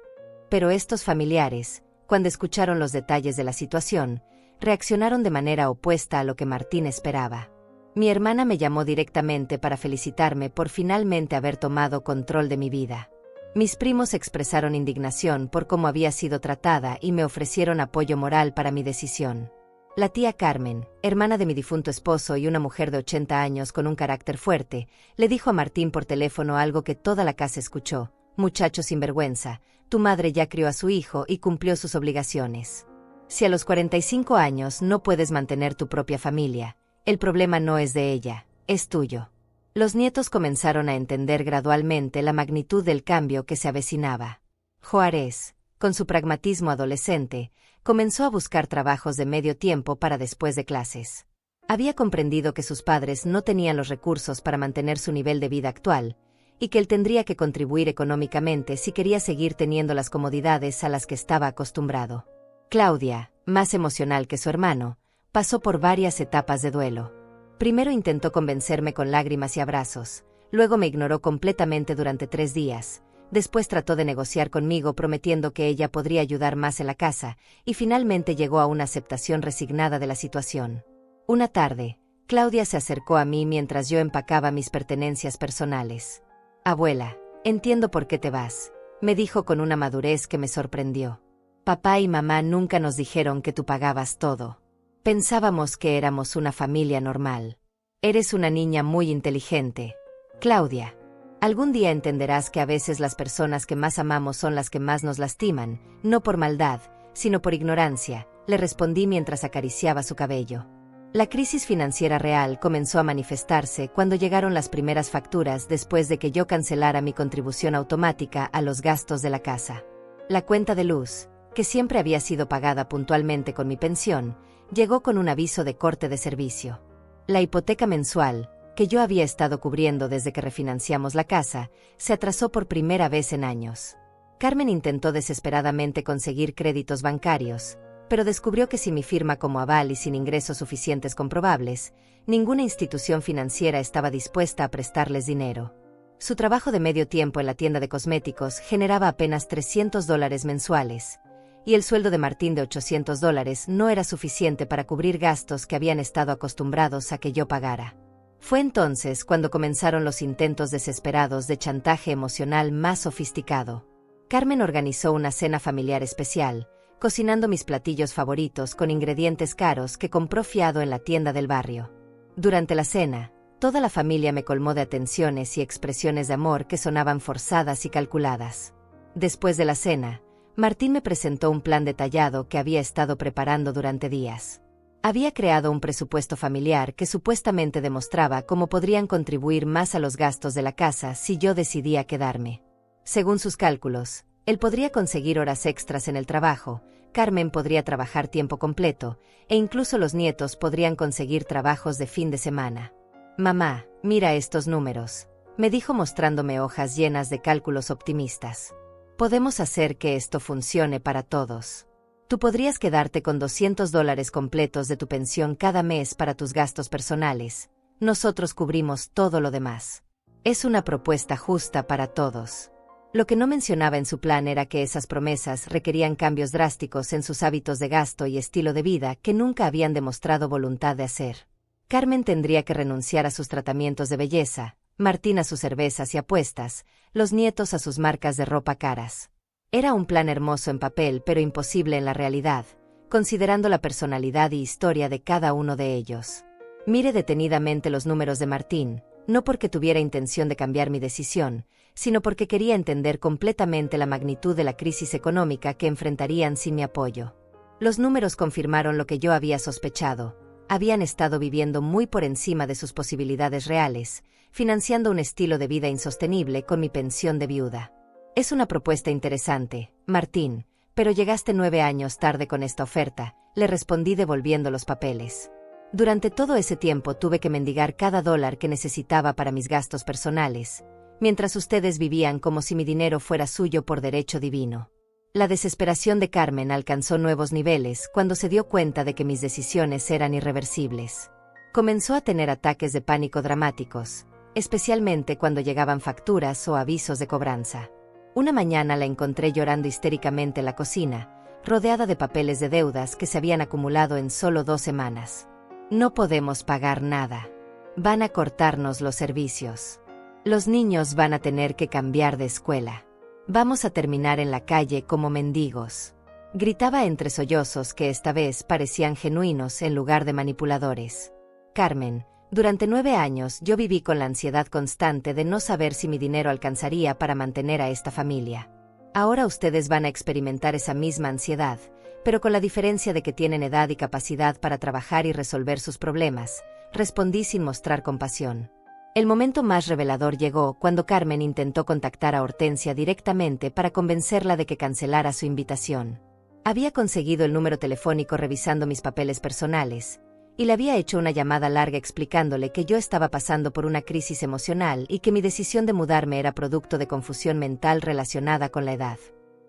Speaker 1: Pero estos familiares, cuando escucharon los detalles de la situación, reaccionaron de manera opuesta a lo que Martín esperaba. Mi hermana me llamó directamente para felicitarme por finalmente haber tomado control de mi vida. Mis primos expresaron indignación por cómo había sido tratada y me ofrecieron apoyo moral para mi decisión. La tía Carmen, hermana de mi difunto esposo y una mujer de 80 años con un carácter fuerte, le dijo a Martín por teléfono algo que toda la casa escuchó: «Muchacho sinvergüenza, tu madre ya crió a su hijo y cumplió sus obligaciones. Si a los 45 años no puedes mantener tu propia familia, el problema no es de ella, es tuyo». Los nietos comenzaron a entender gradualmente la magnitud del cambio que se avecinaba. Juárez, con su pragmatismo adolescente, comenzó a buscar trabajos de medio tiempo para después de clases. Había comprendido que sus padres no tenían los recursos para mantener su nivel de vida actual, y que él tendría que contribuir económicamente si quería seguir teniendo las comodidades a las que estaba acostumbrado. Claudia, más emocional que su hermano, pasó por varias etapas de duelo. Primero intentó convencerme con lágrimas y abrazos, luego me ignoró completamente durante 3 días, después trató de negociar conmigo prometiendo que ella podría ayudar más en la casa, y finalmente llegó a una aceptación resignada de la situación. Una tarde, Claudia se acercó a mí mientras yo empacaba mis pertenencias personales. «Abuela, entiendo por qué te vas», me dijo con una madurez que me sorprendió. «Papá y mamá nunca nos dijeron que tú pagabas todo. Pensábamos que éramos una familia normal. Eres una niña muy inteligente, Claudia. Algún día entenderás que a veces las personas que más amamos son las que más nos lastiman, no por maldad, sino por ignorancia», le respondí mientras acariciaba su cabello. La crisis financiera real comenzó a manifestarse cuando llegaron las primeras facturas después de que yo cancelara mi contribución automática a los gastos de la casa. La cuenta de luz, que siempre había sido pagada puntualmente con mi pensión, llegó con un aviso de corte de servicio. La hipoteca mensual, que yo había estado cubriendo desde que refinanciamos la casa, se atrasó por primera vez en años. Carmen intentó desesperadamente conseguir créditos bancarios, pero descubrió que sin mi firma como aval y sin ingresos suficientes comprobables, ninguna institución financiera estaba dispuesta a prestarles dinero. Su trabajo de medio tiempo en la tienda de cosméticos generaba apenas $300 mensuales, y el sueldo de Martín de $800 no era suficiente para cubrir gastos que habían estado acostumbrados a que yo pagara. Fue entonces cuando comenzaron los intentos desesperados de chantaje emocional más sofisticado. Carmen organizó una cena familiar especial, cocinando mis platillos favoritos con ingredientes caros que compró fiado en la tienda del barrio. Durante la cena, toda la familia me colmó de atenciones y expresiones de amor que sonaban forzadas y calculadas. Después de la cena, Martín me presentó un plan detallado que había estado preparando durante días. Había creado un presupuesto familiar que supuestamente demostraba cómo podrían contribuir más a los gastos de la casa si yo decidía quedarme. Según sus cálculos, él podría conseguir horas extras en el trabajo, Carmen podría trabajar tiempo completo, e incluso los nietos podrían conseguir trabajos de fin de semana. «Mamá, mira estos números», me dijo mostrándome hojas llenas de cálculos optimistas. «Podemos hacer que esto funcione para todos. Tú podrías quedarte con $200 completos de tu pensión cada mes para tus gastos personales. Nosotros cubrimos todo lo demás. Es una propuesta justa para todos». Lo que no mencionaba en su plan era que esas promesas requerían cambios drásticos en sus hábitos de gasto y estilo de vida que nunca habían demostrado voluntad de hacer. Carmen tendría que renunciar a sus tratamientos de belleza, Martín a sus cervezas y apuestas, los nietos a sus marcas de ropa caras. Era un plan hermoso en papel pero imposible en la realidad, considerando la personalidad y historia de cada uno de ellos. Mire detenidamente los números de Martín, no porque tuviera intención de cambiar mi decisión, sino porque quería entender completamente la magnitud de la crisis económica que enfrentarían sin mi apoyo. Los números confirmaron lo que yo había sospechado. Habían estado viviendo muy por encima de sus posibilidades reales, financiando un estilo de vida insostenible con mi pensión de viuda. «Es una propuesta interesante, Martín, pero llegaste 9 años tarde con esta oferta», le respondí devolviendo los papeles. Durante todo ese tiempo tuve que mendigar cada dólar que necesitaba para mis gastos personales, mientras ustedes vivían como si mi dinero fuera suyo por derecho divino. La desesperación de Carmen alcanzó nuevos niveles cuando se dio cuenta de que mis decisiones eran irreversibles. Comenzó a tener ataques de pánico dramáticos, especialmente cuando llegaban facturas o avisos de cobranza. Una mañana la encontré llorando histéricamente en la cocina, rodeada de papeles de deudas que se habían acumulado en solo 2 semanas. «No podemos pagar nada. Van a cortarnos los servicios. Los niños van a tener que cambiar de escuela. Vamos a terminar en la calle como mendigos», gritaba entre sollozos que esta vez parecían genuinos en lugar de manipuladores. «Carmen, durante 9 años yo viví con la ansiedad constante de no saber si mi dinero alcanzaría para mantener a esta familia. Ahora ustedes van a experimentar esa misma ansiedad, pero con la diferencia de que tienen edad y capacidad para trabajar y resolver sus problemas», respondí sin mostrar compasión. El momento más revelador llegó cuando Carmen intentó contactar a Hortensia directamente para convencerla de que cancelara su invitación. Había conseguido el número telefónico revisando mis papeles personales, y le había hecho una llamada larga explicándole que yo estaba pasando por una crisis emocional y que mi decisión de mudarme era producto de confusión mental relacionada con la edad.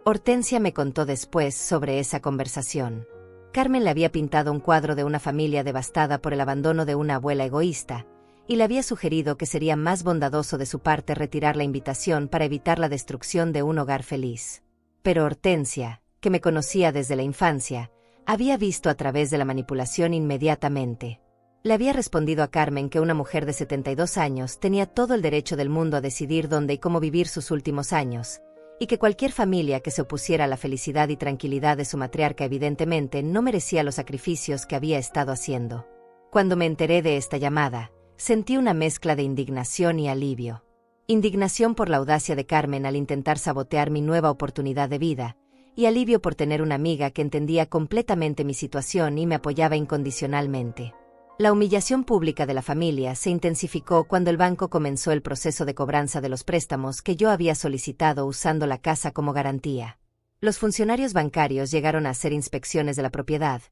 Speaker 1: Hortensia me contó después sobre esa conversación. Carmen le había pintado un cuadro de una familia devastada por el abandono de una abuela egoísta, y le había sugerido que sería más bondadoso de su parte retirar la invitación para evitar la destrucción de un hogar feliz. Pero Hortensia, que me conocía desde la infancia, había visto a través de la manipulación inmediatamente. Le había respondido a Carmen que una mujer de 72 años tenía todo el derecho del mundo a decidir dónde y cómo vivir sus últimos años, y que cualquier familia que se opusiera a la felicidad y tranquilidad de su matriarca evidentemente no merecía los sacrificios que había estado haciendo. Cuando me enteré de esta llamada, sentí una mezcla de indignación y alivio. Indignación por la audacia de Carmen al intentar sabotear mi nueva oportunidad de vida, y alivio por tener una amiga que entendía completamente mi situación y me apoyaba incondicionalmente. La humillación pública de la familia se intensificó cuando el banco comenzó el proceso de cobranza de los préstamos que yo había solicitado usando la casa como garantía. Los funcionarios bancarios llegaron a hacer inspecciones de la propiedad,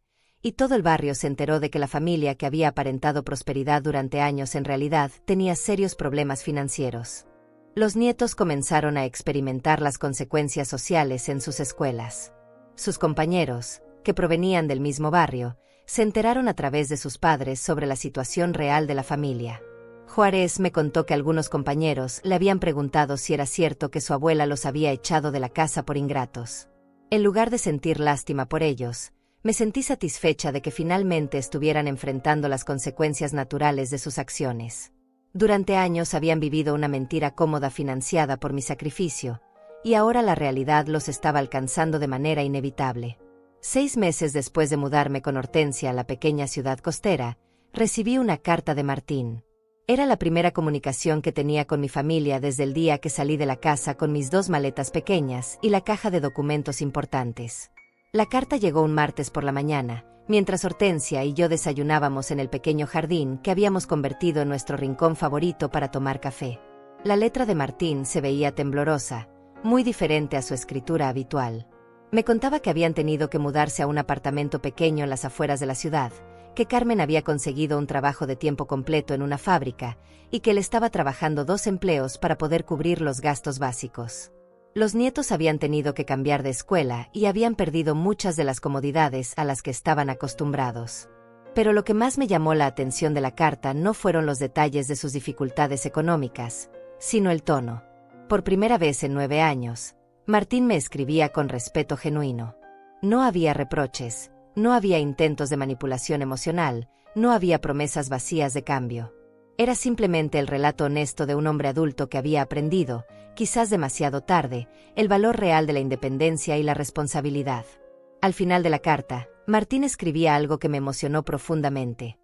Speaker 1: y todo el barrio se enteró de que la familia que había aparentado prosperidad durante años en realidad tenía serios problemas financieros. Los nietos comenzaron a experimentar las consecuencias sociales en sus escuelas. Sus compañeros, que provenían del mismo barrio, se enteraron a través de sus padres sobre la situación real de la familia. Juárez me contó que algunos compañeros le habían preguntado si era cierto que su abuela los había echado de la casa por ingratos. En lugar de sentir lástima por ellos, me sentí satisfecha de que finalmente estuvieran enfrentando las consecuencias naturales de sus acciones. Durante años habían vivido una mentira cómoda financiada por mi sacrificio, y ahora la realidad los estaba alcanzando de manera inevitable. 6 meses después de mudarme con Hortensia a la pequeña ciudad costera, recibí una carta de Martín. Era la primera comunicación que tenía con mi familia desde el día que salí de la casa con mis 2 maletas pequeñas y la caja de documentos importantes. La carta llegó un martes por la mañana, mientras Hortensia y yo desayunábamos en el pequeño jardín que habíamos convertido en nuestro rincón favorito para tomar café. La letra de Martín se veía temblorosa, muy diferente a su escritura habitual. Me contaba que habían tenido que mudarse a un apartamento pequeño en las afueras de la ciudad, que Carmen había conseguido un trabajo de tiempo completo en una fábrica, y que él estaba trabajando 2 empleos para poder cubrir los gastos básicos. Los nietos habían tenido que cambiar de escuela y habían perdido muchas de las comodidades a las que estaban acostumbrados. Pero lo que más me llamó la atención de la carta no fueron los detalles de sus dificultades económicas, sino el tono. Por primera vez en 9 años, Martín me escribía con respeto genuino. No había reproches, no había intentos de manipulación emocional, no había promesas vacías de cambio. Era simplemente el relato honesto de un hombre adulto que había aprendido, quizás demasiado tarde, el valor real de la independencia y la responsabilidad. Al final de la carta, Martín escribía algo que me emocionó profundamente.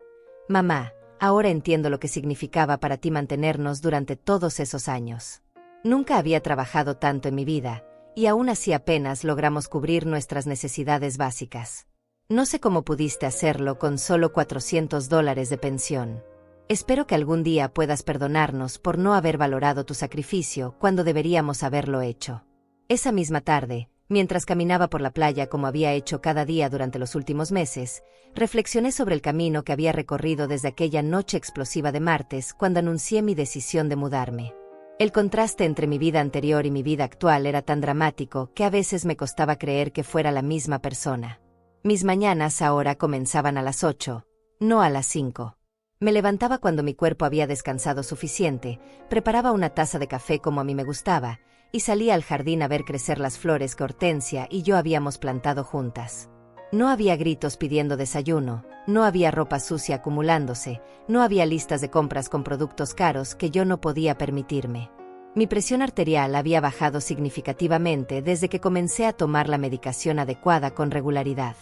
Speaker 1: Mamá, ahora entiendo lo que significaba para ti mantenernos durante todos esos años. Nunca había trabajado tanto en mi vida, y aún así apenas logramos cubrir nuestras necesidades básicas. No sé cómo pudiste hacerlo con solo $400 de pensión. Espero que algún día puedas perdonarnos por no haber valorado tu sacrificio cuando deberíamos haberlo hecho. Esa misma tarde, mientras caminaba por la playa como había hecho cada día durante los últimos meses, reflexioné sobre el camino que había recorrido desde aquella noche explosiva de martes cuando anuncié mi decisión de mudarme. El contraste entre mi vida anterior y mi vida actual era tan dramático que a veces me costaba creer que fuera la misma persona. Mis mañanas ahora comenzaban a las 8, no a las 5. Me levantaba cuando mi cuerpo había descansado suficiente, preparaba una taza de café como a mí me gustaba, y salía al jardín a ver crecer las flores que Hortensia y yo habíamos plantado juntas. No había gritos pidiendo desayuno, no había ropa sucia acumulándose, no había listas de compras con productos caros que yo no podía permitirme. Mi presión arterial había bajado significativamente desde que comencé a tomar la medicación adecuada con regularidad.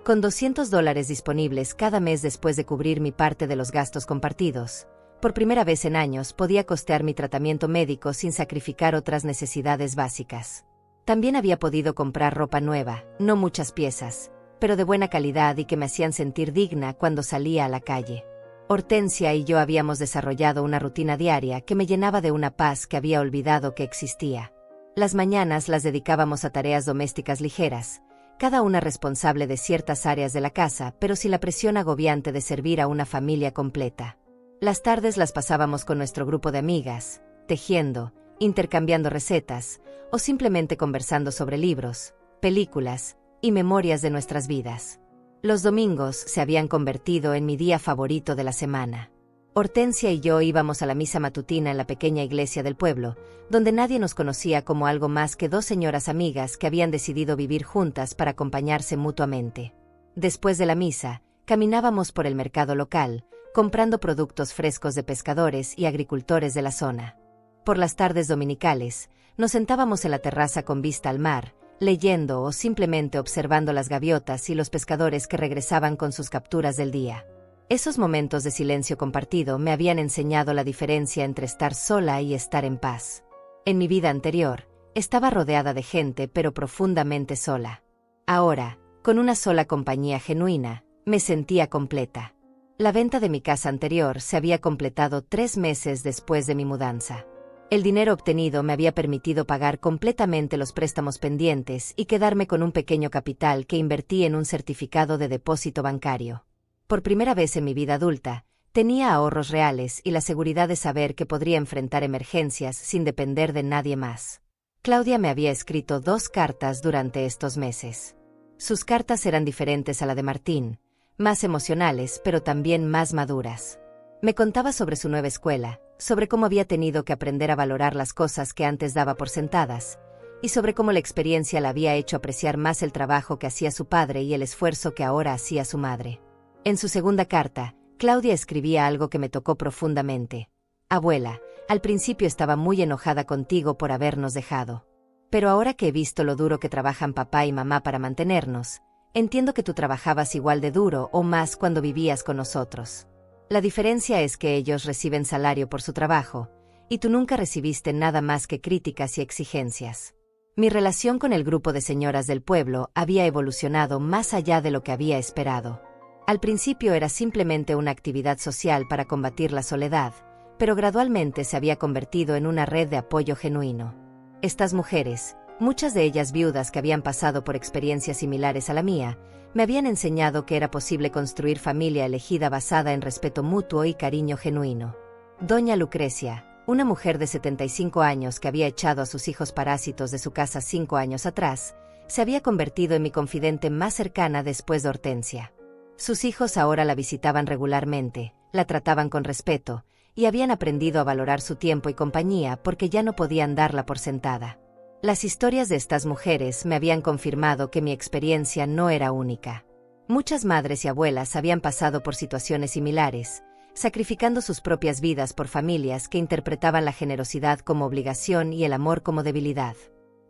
Speaker 1: Con $200 disponibles cada mes después de cubrir mi parte de los gastos compartidos, por primera vez en años podía costear mi tratamiento médico sin sacrificar otras necesidades básicas. También había podido comprar ropa nueva, no muchas piezas, pero de buena calidad y que me hacían sentir digna cuando salía a la calle. Hortensia y yo habíamos desarrollado una rutina diaria que me llenaba de una paz que había olvidado que existía. Las mañanas las dedicábamos a tareas domésticas ligeras, cada una responsable de ciertas áreas de la casa, pero sin la presión agobiante de servir a una familia completa. Las tardes las pasábamos con nuestro grupo de amigas, tejiendo, intercambiando recetas, o simplemente conversando sobre libros, películas y memorias de nuestras vidas. Los domingos se habían convertido en mi día favorito de la semana. Hortensia y yo íbamos a la misa matutina en la pequeña iglesia del pueblo, donde nadie nos conocía como algo más que dos señoras amigas que habían decidido vivir juntas para acompañarse mutuamente. Después de la misa, caminábamos por el mercado local, comprando productos frescos de pescadores y agricultores de la zona. Por las tardes dominicales, nos sentábamos en la terraza con vista al mar, leyendo o simplemente observando las gaviotas y los pescadores que regresaban con sus capturas del día. Esos momentos de silencio compartido me habían enseñado la diferencia entre estar sola y estar en paz. En mi vida anterior, estaba rodeada de gente pero profundamente sola. Ahora, con una sola compañía genuina, me sentía completa. La venta de mi casa anterior se había completado 3 meses después de mi mudanza. El dinero obtenido me había permitido pagar completamente los préstamos pendientes y quedarme con un pequeño capital que invertí en un certificado de depósito bancario. Por primera vez en mi vida adulta, tenía ahorros reales y la seguridad de saber que podría enfrentar emergencias sin depender de nadie más. Claudia me había escrito 2 cartas durante estos meses. Sus cartas eran diferentes a la de Martín, más emocionales pero también más maduras. Me contaba sobre su nueva escuela, sobre cómo había tenido que aprender a valorar las cosas que antes daba por sentadas, y sobre cómo la experiencia la había hecho apreciar más el trabajo que hacía su padre y el esfuerzo que ahora hacía su madre. En su segunda carta, Claudia escribía algo que me tocó profundamente. Abuela, al principio estaba muy enojada contigo por habernos dejado. Pero ahora que he visto lo duro que trabajan papá y mamá para mantenernos, entiendo que tú trabajabas igual de duro o más cuando vivías con nosotros. La diferencia es que ellos reciben salario por su trabajo, y tú nunca recibiste nada más que críticas y exigencias. Mi relación con el grupo de señoras del pueblo había evolucionado más allá de lo que había esperado. Al principio era simplemente una actividad social para combatir la soledad, pero gradualmente se había convertido en una red de apoyo genuino. Estas mujeres, muchas de ellas viudas que habían pasado por experiencias similares a la mía, me habían enseñado que era posible construir familia elegida basada en respeto mutuo y cariño genuino. Doña Lucrecia, una mujer de 75 años que había echado a sus hijos parásitos de su casa 5 años atrás, se había convertido en mi confidente más cercana después de Hortensia. Sus hijos ahora la visitaban regularmente, la trataban con respeto, y habían aprendido a valorar su tiempo y compañía porque ya no podían darla por sentada. Las historias de estas mujeres me habían confirmado que mi experiencia no era única. Muchas madres y abuelas habían pasado por situaciones similares, sacrificando sus propias vidas por familias que interpretaban la generosidad como obligación y el amor como debilidad.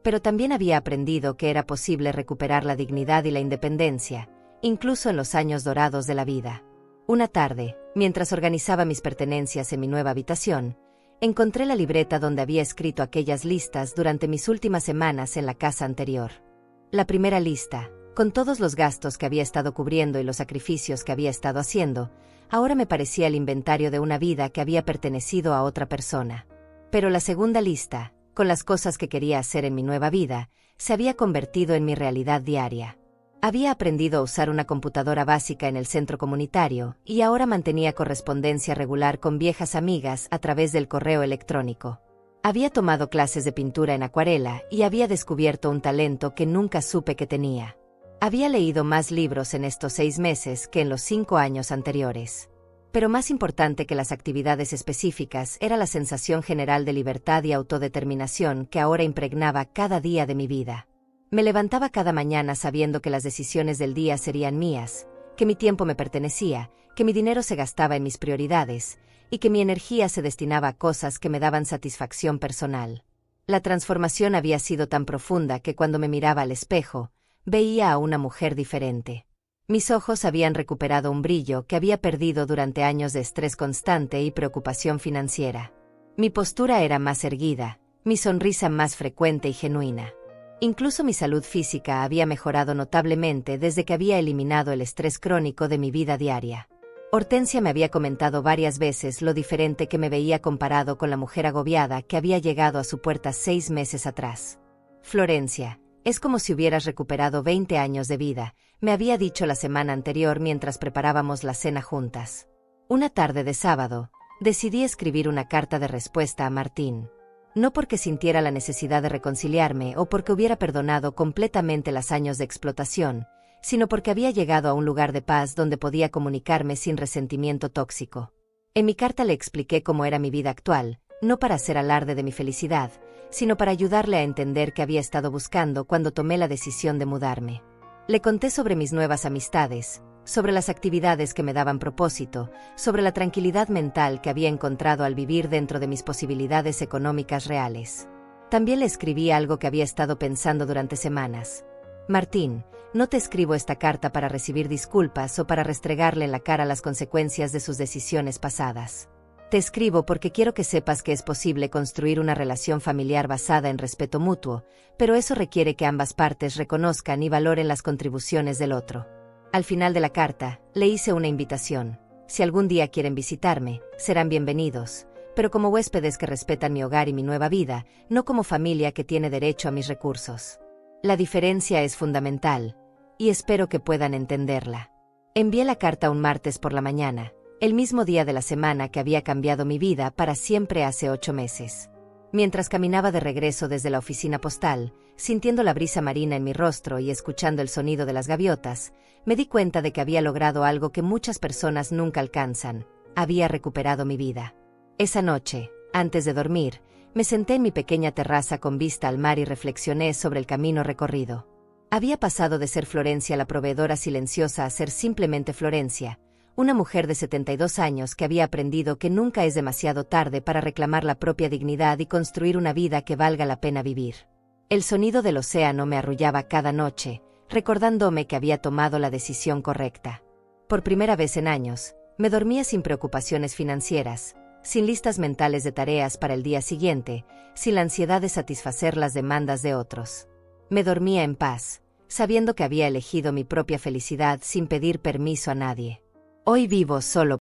Speaker 1: Pero también había aprendido que era posible recuperar la dignidad y la independencia, incluso en los años dorados de la vida. Una tarde, mientras organizaba mis pertenencias en mi nueva habitación, encontré la libreta donde había escrito aquellas listas durante mis últimas semanas en la casa anterior. La primera lista, con todos los gastos que había estado cubriendo y los sacrificios que había estado haciendo, ahora me parecía el inventario de una vida que había pertenecido a otra persona. Pero la segunda lista, con las cosas que quería hacer en mi nueva vida, se había convertido en mi realidad diaria. Había aprendido a usar una computadora básica en el centro comunitario y ahora mantenía correspondencia regular con viejas amigas a través del correo electrónico. Había tomado clases de pintura en acuarela y había descubierto un talento que nunca supe que tenía. Había leído más libros en estos 6 meses que en los 5 años anteriores. Pero más importante que las actividades específicas era la sensación general de libertad y autodeterminación que ahora impregnaba cada día de mi vida. Me levantaba cada mañana sabiendo que las decisiones del día serían mías, que mi tiempo me pertenecía, que mi dinero se gastaba en mis prioridades, y que mi energía se destinaba a cosas que me daban satisfacción personal. La transformación había sido tan profunda que cuando me miraba al espejo, veía a una mujer diferente. Mis ojos habían recuperado un brillo que había perdido durante años de estrés constante y preocupación financiera. Mi postura era más erguida, mi sonrisa más frecuente y genuina. Incluso mi salud física había mejorado notablemente desde que había eliminado el estrés crónico de mi vida diaria. Hortensia me había comentado varias veces lo diferente que me veía comparado con la mujer agobiada que había llegado a su puerta 6 meses atrás. Florencia, Es como si hubieras recuperado 20 años de vida, me había dicho la semana anterior mientras preparábamos la cena juntas. Una tarde de sábado, decidí escribir una carta de respuesta a Martín. No porque sintiera la necesidad de reconciliarme o porque hubiera perdonado completamente los años de explotación, sino porque había llegado a un lugar de paz donde podía comunicarme sin resentimiento tóxico. En mi carta le expliqué cómo era mi vida actual, no para hacer alarde de mi felicidad, sino para ayudarle a entender qué había estado buscando cuando tomé la decisión de mudarme. Le conté sobre mis nuevas amistades, sobre las actividades que me daban propósito, sobre la tranquilidad mental que había encontrado al vivir dentro de mis posibilidades económicas reales. También le escribí algo que había estado pensando durante semanas. Martín, no te escribo esta carta para recibir disculpas o para restregarle en la cara las consecuencias de sus decisiones pasadas. Te escribo porque quiero que sepas que es posible construir una relación familiar basada en respeto mutuo, pero eso requiere que ambas partes reconozcan y valoren las contribuciones del otro. Al final de la carta, le hice una invitación. Si algún día quieren visitarme, serán bienvenidos, pero como huéspedes que respetan mi hogar y mi nueva vida, no como familia que tiene derecho a mis recursos. La diferencia es fundamental, y espero que puedan entenderla. Envié la carta un martes por la mañana, el mismo día de la semana que había cambiado mi vida para siempre hace 8 meses. Mientras caminaba de regreso desde la oficina postal, sintiendo la brisa marina en mi rostro y escuchando el sonido de las gaviotas, me di cuenta de que había logrado algo que muchas personas nunca alcanzan: había recuperado mi vida. Esa noche, antes de dormir, me senté en mi pequeña terraza con vista al mar y reflexioné sobre el camino recorrido. Había pasado de ser Florencia la proveedora silenciosa a ser simplemente Florencia, una mujer de 72 años que había aprendido que nunca es demasiado tarde para reclamar la propia dignidad y construir una vida que valga la pena vivir. El sonido del océano me arrullaba cada noche, recordándome que había tomado la decisión correcta. Por primera vez en años, me dormía sin preocupaciones financieras, sin listas mentales de tareas para el día siguiente, sin la ansiedad de satisfacer las demandas de otros. Me dormía en paz, sabiendo que había elegido mi propia felicidad sin pedir permiso a nadie. Hoy vivo solo